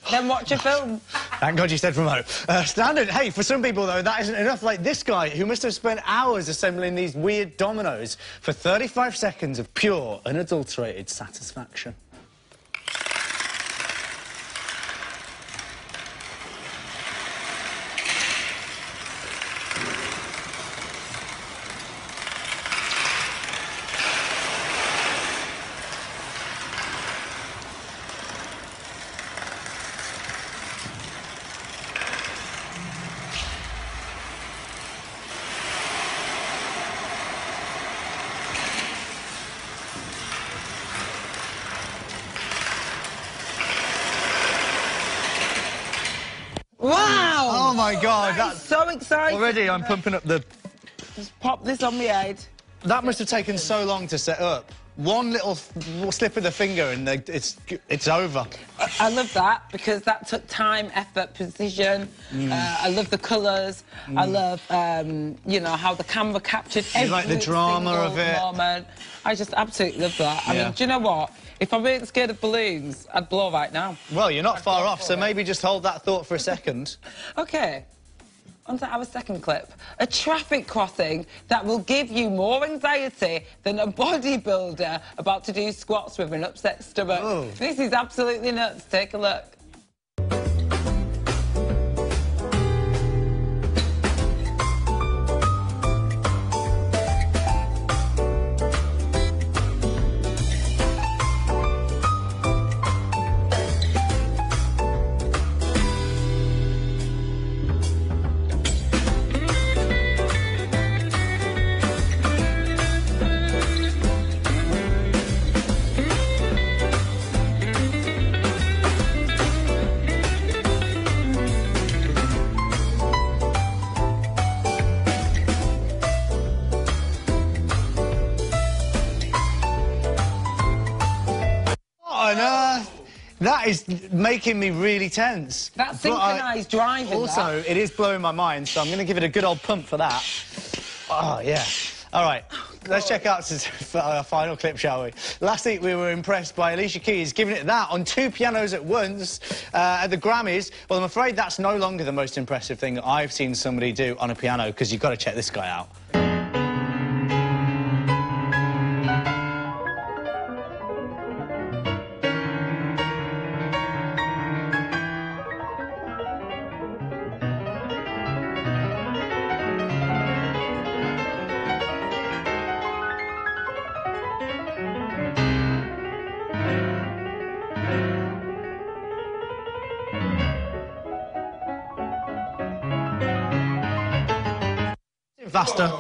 Then watch a film. Thank God you said remote. Standard. Hey, for some people, though, that isn't enough. Like this guy, who must have spent hours assembling these weird dominoes for 35 seconds of pure, unadulterated satisfaction. Wow! Oh, my God. That's so exciting. Already, I'm pumping up the... Just pop this on my head. That must have taken so long to set up. One little slip of the finger and it's over. I love that, because that took time, effort, precision. I love the colours. I love, you know, how the camera captured every like the drama of it. moment. I just absolutely love that. I mean, do you know what? If I weren't scared of balloons, I'd blow right now. Well, you're not far off, so maybe just hold that thought for a second. OK. on to our second clip. A traffic crossing that will give you more anxiety than a bodybuilder about to do squats with an upset stomach. Oh. This is absolutely nuts. Take a look. What on earth? That is making me really tense. That's synchronised driving. Also, it is blowing my mind, so I'm going to give it a good old pump for that. Oh, yeah. All right, let's check out our final clip, shall we? Last week, we were impressed by Alicia Keys giving it that on 2 pianos at once at the Grammys. Well, I'm afraid that's no longer the most impressive thing I've seen somebody do on a piano, because you've got to check this guy out. Faster.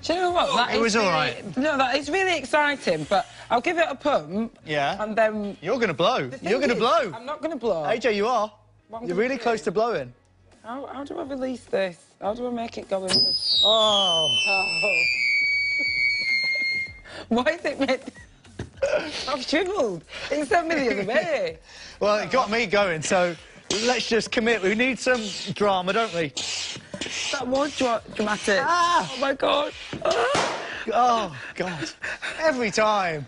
Do you know what? That It was really, all right. No, that is really exciting, but I'll give it a pump. Yeah. And then... You're going to blow. You're going to blow. I'm not going to blow. AJ, you are. You're really close to blowing. How do I release this? How do I make it go in? Oh. Why is it made... I've shriveled. It sent me the other way. Well, it got me going, so let's just commit. We need some drama, don't we? That was dramatic. Ah! Oh, my God. Ah! Oh, God. Every time.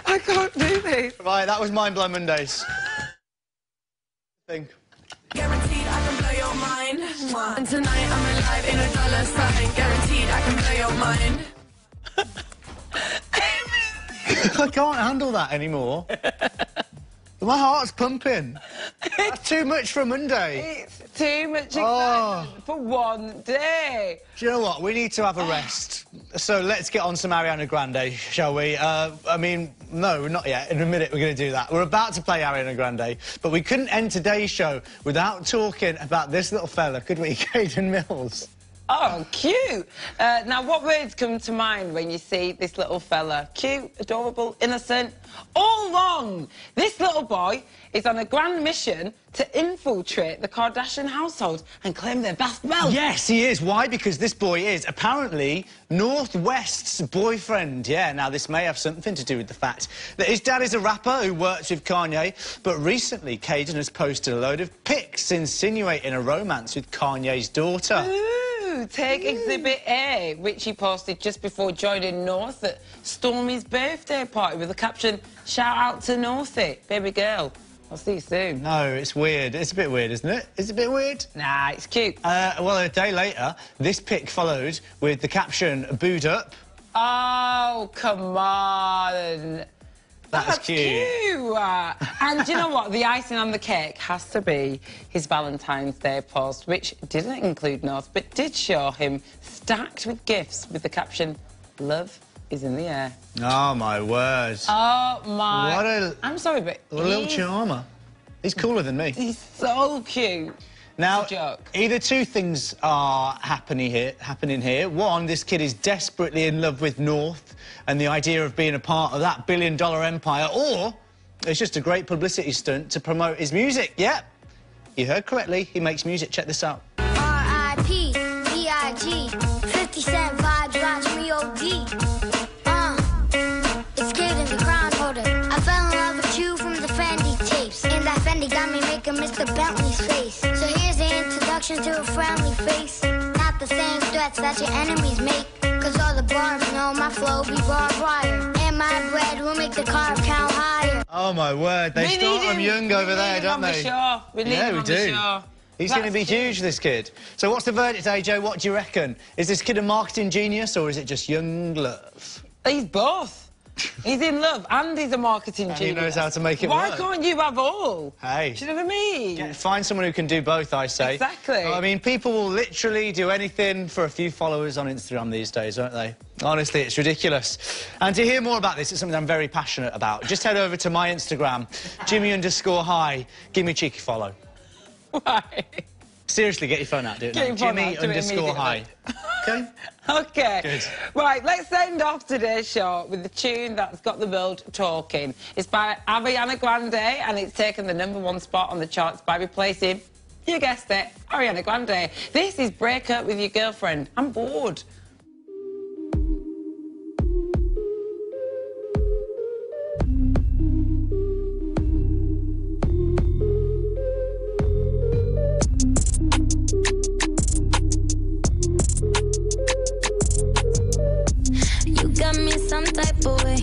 I can't do this. Right, that was Mind Blow Mondays. Guaranteed I can blow your mind. And tonight I'm alive in a dollar sign. Guaranteed I can blow your mind. I can't handle that anymore. My heart's pumping. That's too much for a Monday. It's too much excitement for one day. Do you know what? We need to have a rest. So let's get on some Ariana Grande, shall we? I mean, no, not yet. In a minute, we're going to do that. We're about to play Ariana Grande, but we couldn't end today's show without talking about this little fella, could we? Caden Mills. Oh, cute. Now, what words come to mind when you see this little fella? Cute, adorable, innocent, all wrong. This little boy is on a grand mission to infiltrate the Kardashian household and claim their vast wealth. Yes, he is. Why? Because this boy is apparently North West's boyfriend. Yeah, now this may have something to do with the fact that his dad is a rapper who works with Kanye, but recently Caden has posted a load of pics insinuating a romance with Kanye's daughter. Take Exhibit A, which he posted just before joining North at Stormy's birthday party with the caption, "Shout out to Northy, baby girl. I'll see you soon." No, it's weird. It's a bit weird, isn't it? Is it a bit weird? Nah, it's cute. Well, a day later, this pic followed with the caption, "Booed up." Oh, come on. That's cute. And do you know what? The icing on the cake has to be his Valentine's Day post, which didn't include North, but did show him stacked with gifts with the caption, "Love is in the air." Oh, my word. Oh, my... What a... I'm sorry, but a little charmer. He's cooler than me. He's so cute. Now, either two things are happening here. One, this kid is desperately in love with North and the idea of being a part of that billion-dollar empire, or it's just a great publicity stunt to promote his music. Yep, you heard correctly. He makes music. Check this out. R.I.P. B.I.G. 50 Cent vibes, watch me O.D. It's Kid in the crown holder. I fell in love with you from the Fendi tapes, and that Fendi got me making Mr. Bentley's face. So here's the introduction to a friendly face. Not the same threats that your enemies make, cause all the barbs know my flow be barbed wire. And my bread will make the carb count higher. Oh, my word. They start them young over there, don't they? We need him on the show. He's going to be huge, this kid. So what's the verdict, AJ? What do you reckon? Is this kid a marketing genius or is it just young love? He's both. He's in love and he's a marketing genius. He knows how to make it Why work. can't you have all? Hey. Do you know what I mean? Find someone who can do both, I say. Exactly. I mean, people will literally do anything for a few followers on Instagram these days, won't they? Honestly, it's ridiculous. And to hear more about this, it's something I'm very passionate about. Just head over to my Instagram, Jimmy_High. Give me a cheeky follow. Why? Seriously, get your phone out, do it Get now. your phone out, do it Jimmy_High. OK? OK. Good. Right, let's end off today's show with the tune that's got the world talking. It's by Ariana Grande, and it's taken the #1 spot on the charts by replacing, you guessed it, Ariana Grande. This is Break Up With Your Girlfriend. I'm bored. Got me some type of way.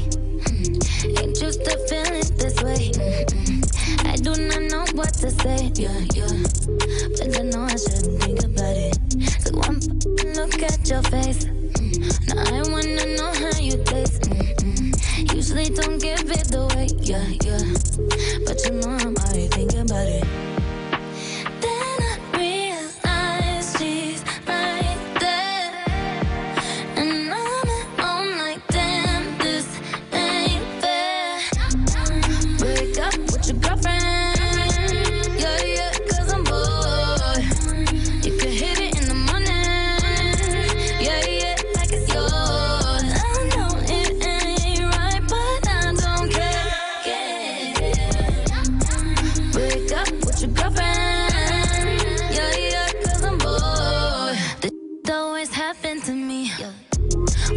Ain't used to feeling this way. I do not know what to say. But I know I shouldn't think about it. Took one look at your face. Now I wanna know how you taste. Usually don't give it away. But you know I'm already thinking about it. Then I realize she's right there. And I'm at home like, damn, this ain't fair. Break up with your girlfriend. Yeah, 'cause I'm bored. You can hit it in the morning. Yeah, like it's yours. I know it ain't right, but I don't care. Break up with your girlfriend. Yeah, 'cause I'm bored. This always happened to me.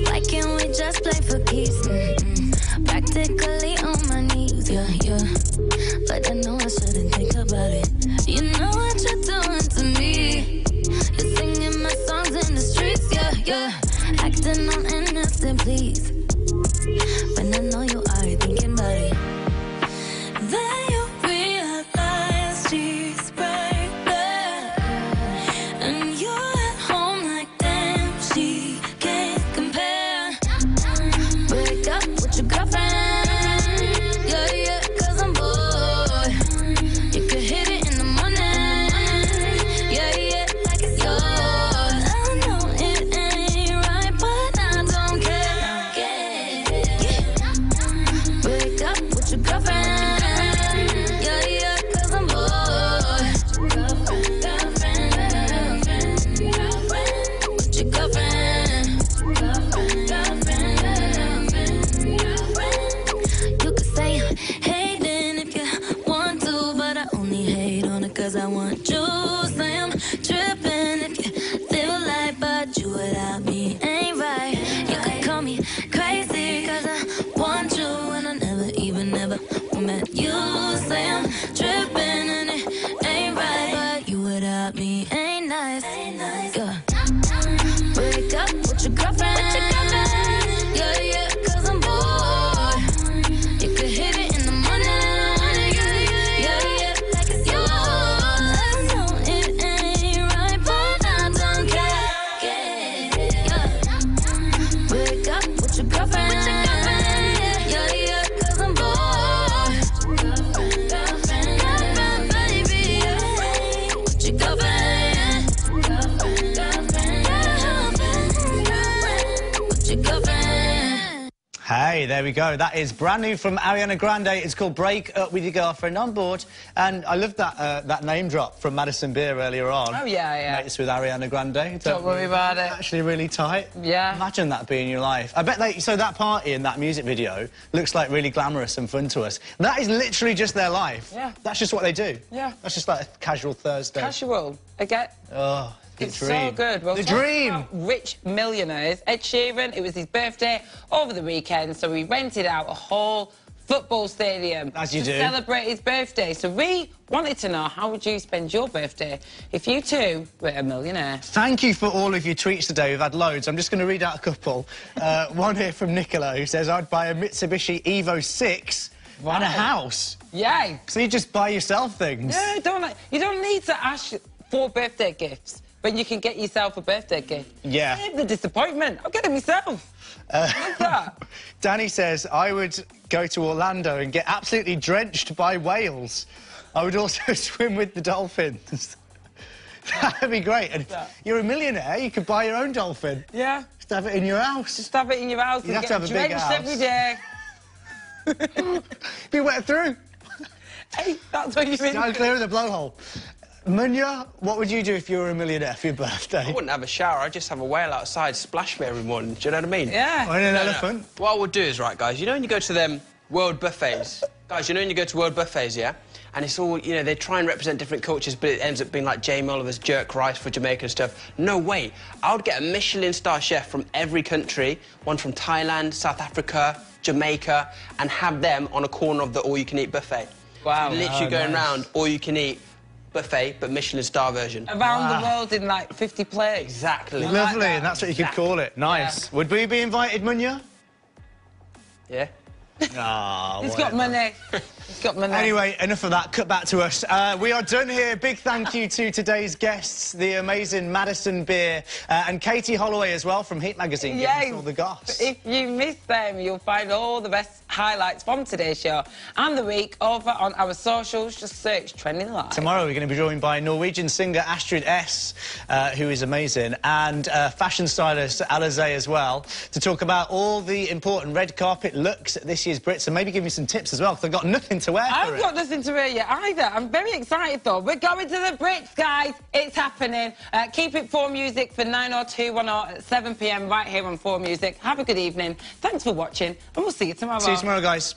Why can't we just play for keeps? Practically on my knees, but I know I shouldn't think about it. You know what you're doing to me. You're singing my songs in the streets, acting all innocent, please. But I know you are thinking about it. Then you realize she's right there, and you're at home like, damn, she can't compare. Break up with your girlfriend. Yeah, 'cause I'm bored. You could hit it in the morning. Yeah, like it's yours. I know it ain't right, but I don't care. Break up with your girlfriend. Yeah, 'cause I'm bored. With your girlfriend. You could say I'm hating if you want to, but I only hate on it 'cause I want you. Say I'm tripping if you feel like, but you without me ain't right. You could call me crazy 'cause I want you, and I never met you. Say I'm tripping and it ain't right, but you without me ain't nice. Break up with your girlfriend. Yeah, 'cause I'm bored. You could hit it in the morning. Yeah, like it's yours. I know it ain't right, but I don't care. Break up with your girlfriend. Yeah, 'cause I'm bored. Girlfriend, baby. With your girlfriend. Hey, there we go. That is brand new from Ariana Grande. It's called Break Up With Your Girlfriend. On board. And I love that that name drop from Madison Beer earlier on. Oh, yeah. Mates with Ariana Grande. Don't worry about it. Actually really tight. Yeah. Imagine that being your life. I bet so that party and that music video looks like really glamorous and fun to us. That is literally just their life. Yeah. That's just what they do. Yeah. That's just like a casual Thursday. Casual. I get... Oh, the It's dream. so good. Well, the talking dream. about rich millionaires. Ed Sheeran, it was his birthday over the weekend, so we rented out a whole football stadium As you to do. celebrate his birthday. So we wanted to know, how would you spend your birthday if you too were a millionaire? Thank you for all of your tweets today. We've had loads. I'm just going to read out a couple. One here from Nicola, who says, I'd buy a Mitsubishi Evo 6 and a house. Yay. So you just buy yourself things. Yeah, you don't need to ask 4 birthday gifts, but you can get yourself a birthday gift. Yeah. The disappointment. I'll get it myself. What's that? Danny says, I would go to Orlando and get absolutely drenched by whales. I would also swim with the dolphins. That'd be great. And you're a millionaire, you could buy your own dolphin. Yeah. Just have it in your house. Just have it in your house. You'd and have to have a big drenched house. every day. Be wet through. Hey, that's what you're in. Stand clear of the blowhole. Munya, what would you do if you were a millionaire for your birthday? I wouldn't have a shower, I'd just have a whale outside splash me every morning. Do you know what I mean? Yeah. Or an elephant. What I would do is, right, guys, you know when you go to them world buffets? Guys, you know when you go to world buffets, yeah? And it's all, you know, they try and represent different cultures, but it ends up being like Jamie Oliver's jerk rice for Jamaica and stuff. No way. I would get a Michelin star chef from every country, one from Thailand, South Africa, Jamaica, and have them on a corner of the all-you-can-eat buffet. Wow. So literally going round all-you-can-eat buffet, but Michelin star version. Around the world in, like, 50 places. Exactly. Lovely, and that's what you could call it. Nice. Yeah. Would we be invited, Munya? Yeah. Ah, He's got money. He's got money. Anyway, enough of that. Cut back to us. We are done here. Big thank you to today's guests, the amazing Madison Beer and Katie Holloway as well from Heat Magazine. Yeah, giving us all the goss. If you missed them, you'll find all the best highlights from today's show and the week over on our socials. Just search Trending Live. Tomorrow we're going to be joined by Norwegian singer Astrid S, who is amazing, and fashion stylist Alizé as well, to talk about all the important red carpet looks at this year's Brits and maybe give me some tips as well, because I've got nothing to wear for I've it. got nothing to wear yet either. I'm very excited though. We're going to the Brits, guys. It's happening. Keep it 4 Music for 90210 at 7 p.m. right here on 4 Music. Have a good evening. Thanks for watching, and we'll see you tomorrow. See you tomorrow, guys.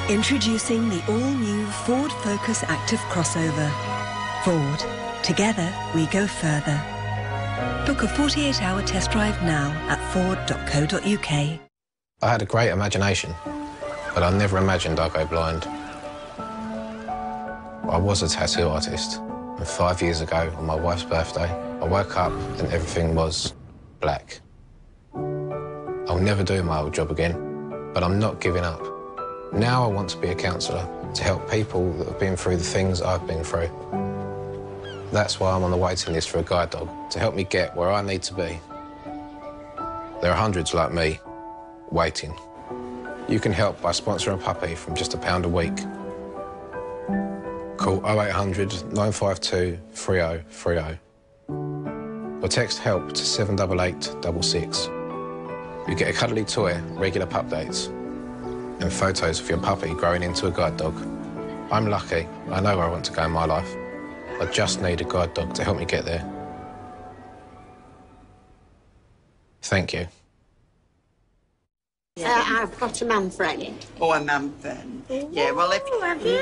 Introducing the all-new Ford Focus Active Crossover. Ford. Together, we go further. Book a 48-hour test drive now at ford.co.uk. I had a great imagination, but I never imagined I'd go blind. I was a tattoo artist, and 5 years ago, on my wife's birthday, I woke up and everything was black. I'll never do my old job again, but I'm not giving up. Now I want to be a counsellor, to help people that have been through the things I've been through. That's why I'm on the waiting list for a guide dog, to help me get where I need to be. There are hundreds like me, waiting. You can help by sponsoring a puppy from just £1 a week. Call 0800 952 3030 or text HELP to 78866. You get a cuddly toy, regular pup dates, and photos of your puppy growing into a guide dog. I'm lucky. I know where I want to go in my life. I just need a guide dog to help me get there. Thank you. I've got a man friend. Oh, a man friend. Yeah, well, if... Oh, have you?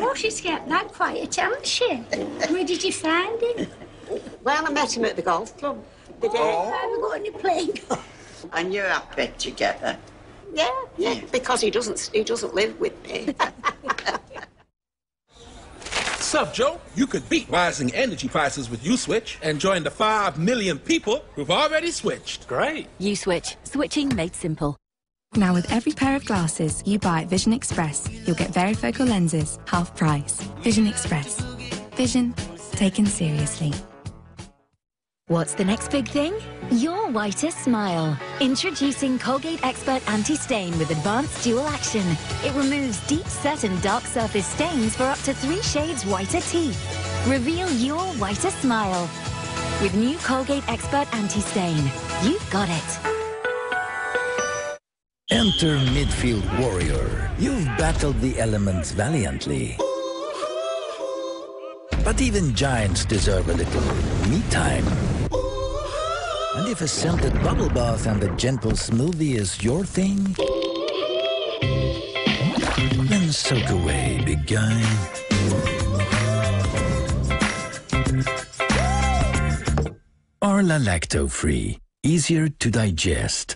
Oh, she's kept that quiet, hasn't she? Where did you find him? Well, I met him at the golf club the day I was going to play golf. And you're happy together? Yeah, because he doesn't live with me. Sup, Joe? You could beat rising energy prices with U-Switch and join the 5 million people who've already switched. Great. U-Switch. Switching made simple. Now with every pair of glasses you buy at Vision Express, you'll get varifocal lenses, half price. Vision Express. Vision taken seriously. What's the next big thing? Your whiter smile. Introducing Colgate Expert Anti-Stain with advanced dual action. It removes deep set and dark surface stains for up to 3 shades whiter teeth. Reveal your whiter smile. With new Colgate Expert Anti-Stain. You've got it. Enter Midfield Warrior. You've battled the elements valiantly. But even giants deserve a little me time. And if a scented bubble bath and a gentle smoothie is your thing, then soak away, big guy. Arla Lacto-Free. Easier to digest.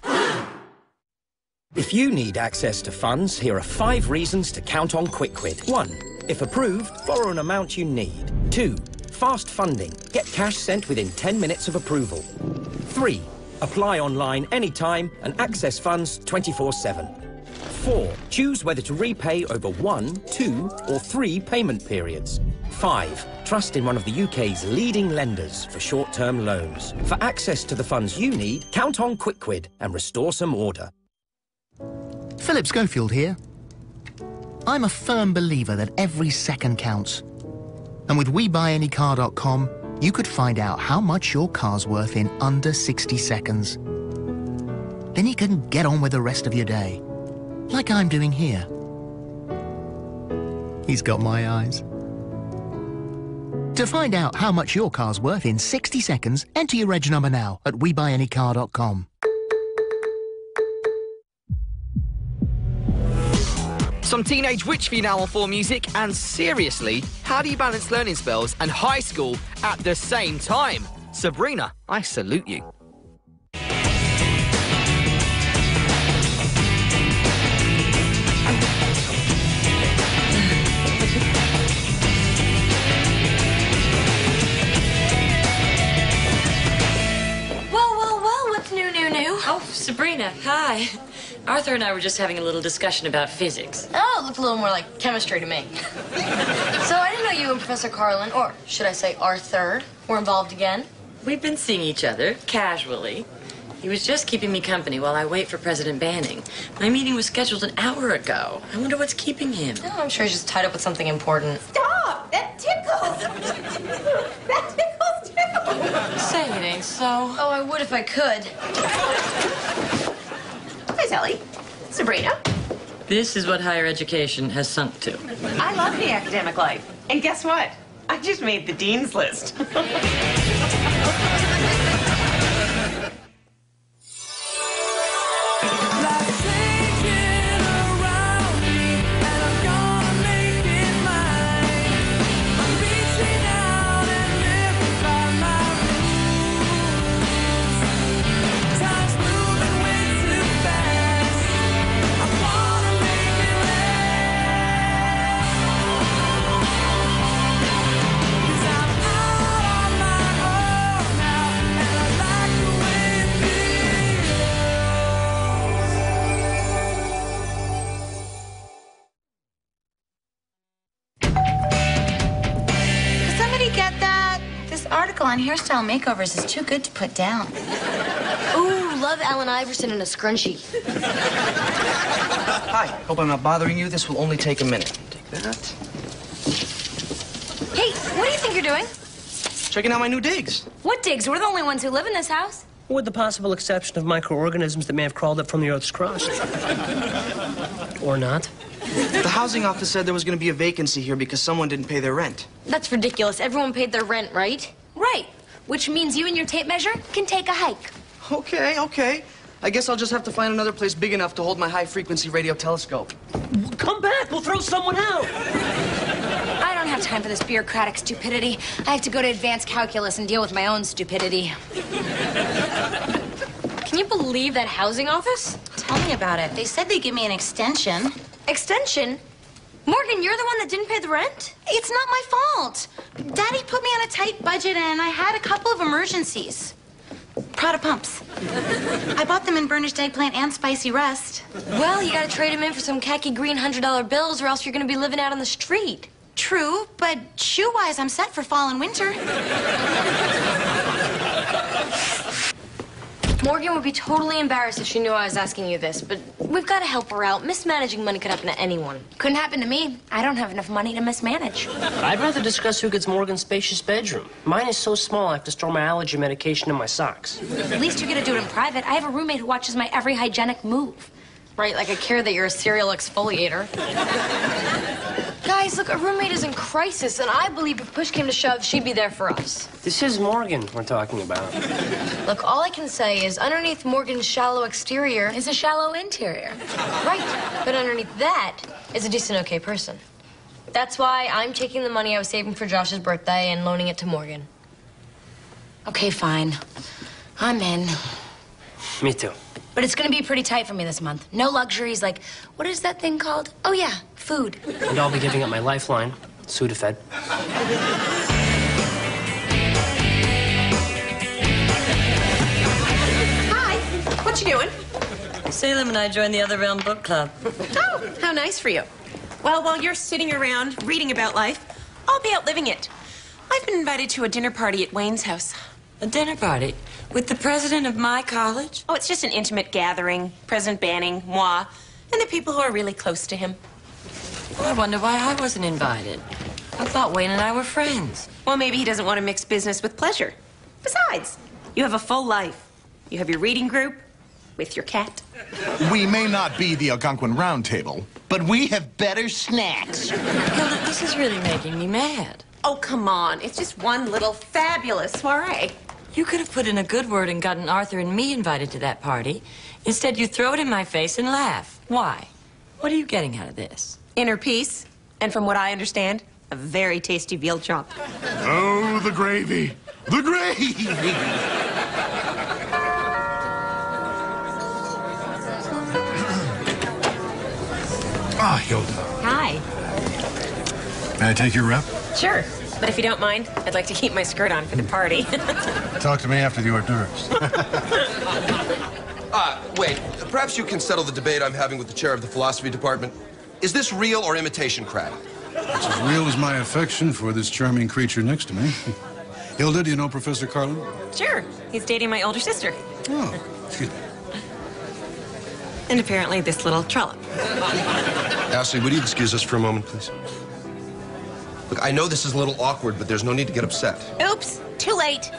If you need access to funds, here are 5 reasons to count on QuickQuid. 1. If approved, borrow an amount you need. 2. Fast funding. Get cash sent within 10 minutes of approval. 3. Apply online anytime and access funds 24/7. 4. Choose whether to repay over 1, 2 or 3 payment periods. 5. Trust in one of the UK's leading lenders for short-term loans. For access to the funds you need, count on QuickQuid and restore some order. Philip Schofield here. I'm a firm believer that every second counts. And with WeBuyAnyCar.com, you could find out how much your car's worth in under 60 seconds. Then you can get on with the rest of your day, like I'm doing here. He's got my eyes. To find out how much your car's worth in 60 seconds, enter your reg number now at WeBuyAnyCar.com. Some teenage witch for you now on 4 Music, and seriously, how do you balance learning spells and high school at the same time? Sabrina, I salute you. Well, what's new? Oh, Sabrina, hi. Arthur and I were just having a little discussion about physics. Oh, it looked a little more like chemistry to me. So I didn't know you and Professor Carlin, or should I say Arthur, were involved again. We've been seeing each other, casually. He was just keeping me company while I wait for President Banning. My meeting was scheduled an hour ago. I wonder what's keeping him. Oh, I'm sure he's just tied up with something important. Stop! That tickles! That tickles too! Say it ain't so. Oh, I would if I could. Hi, Sally. Sabrina. This is what higher education has sunk to. I love the academic life. And guess what? I just made the dean's list. On hairstyle makeovers is too good to put down. Ooh, love Allen Iverson in a scrunchie. Hi, hope I'm not bothering you. This will only take a minute. Take that. Hey, what do you think you're doing? Checking out my new digs. What digs? We're the only ones who live in this house. With the possible exception of microorganisms that may have crawled up from the Earth's crust. Or not. The housing office said there was going to be a vacancy here because someone didn't pay their rent. That's ridiculous. Everyone paid their rent, right? Right. Which means you and your tape measure can take a hike. Okay. I guess I'll just have to find another place big enough to hold my high-frequency radio telescope. Come back. We'll throw someone out. I don't have time for this bureaucratic stupidity. I have to go to advanced calculus and deal with my own stupidity. Can you believe that housing office? Tell me about it. They said they'd give me an extension. Extension? Morgan, you're the one that didn't pay the rent? It's not my fault. Daddy put me on a tight budget and I had a couple of emergencies. Prada pumps. I bought them in burnished eggplant and spicy rust. Well, you gotta trade them in for some khaki green $100 bills or else you're gonna be living out on the street. True, but shoe-wise, I'm set for fall and winter. Morgan would be totally embarrassed if she knew I was asking you this, but we've got to help her out. Mismanaging money could happen to anyone. Couldn't happen to me. I don't have enough money to mismanage. I'd rather discuss who gets Morgan's spacious bedroom. Mine is so small I have to store my allergy medication in my socks. At least you get to do it in private. I have a roommate who watches my every hygienic move. Right, like I care that you're a serial exfoliator. Guys, look, a roommate is in crisis, and I believe if push came to shove, she'd be there for us. This is Morgan we're talking about. Look, all I can say is underneath Morgan's shallow exterior is a shallow interior. Right, but underneath that is a decent, okay person. That's why I'm taking the money I was saving for Josh's birthday and loaning it to Morgan. Okay, fine. I'm in. Me too. But it's gonna be pretty tight for me this month. No luxuries like, what is that thing called? Oh yeah, food. And I'll be giving up my lifeline, Sudafed. Hi, what you doing? Salem and I joined the Other Realm Book Club. Oh, how nice for you. Well, while you're sitting around reading about life, I'll be out living it. I've been invited to a dinner party at Wayne's house. A dinner party? With the president of my college? Oh, it's just an intimate gathering. President Banning, moi, and the people who are really close to him. I wonder why I wasn't invited. I thought Wayne and I were friends. Well, maybe he doesn't want to mix business with pleasure. Besides, you have a full life. You have your reading group with your cat. We may not be the Algonquin Round Table, but we have better snacks. Hilda, this is really making me mad. Oh, come on. It's just one little fabulous soiree. You could have put in a good word and gotten Arthur and me invited to that party. Instead, you throw it in my face and laugh. Why? What are you getting out of this? Inner peace, and from what I understand, a very tasty veal chop. Oh, the gravy. The gravy! Ah, Hilda. Hi. May I take your rep? Sure. But if you don't mind, I'd like to keep my skirt on for the party. Talk to me after the hors d'oeuvres. Wait. Perhaps you can settle the debate I'm having with the chair of the philosophy department. Is this real or imitation crab? It's as real as my affection for this charming creature next to me. Hilda, do you know Professor Carlin? Sure. He's dating my older sister. Oh, excuse me. And apparently this little trollop. Ashley, would you excuse us for a moment, please? Look, I know this is a little awkward, but there's no need to get upset. Oops, too late.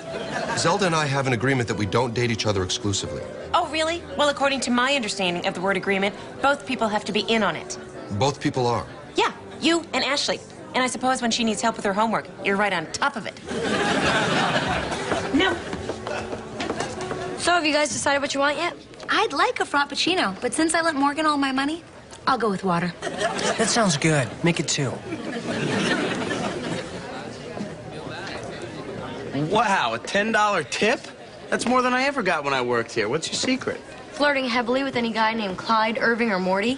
Zelda and I have an agreement that we don't date each other exclusively. Oh, really? Well, according to my understanding of the word agreement, both people have to be in on it. Both people are. Yeah, you and Ashley. And I suppose when she needs help with her homework, you're right on top of it. No. So have you guys decided what you want yet? I'd like a frappuccino, but since I lent Morgan all my money, I'll go with water. That sounds good. Make it 2. Wow, a $10 tip? That's more than I ever got when I worked here. What's your secret? Flirting heavily with any guy named Clyde, Irving, or Morty.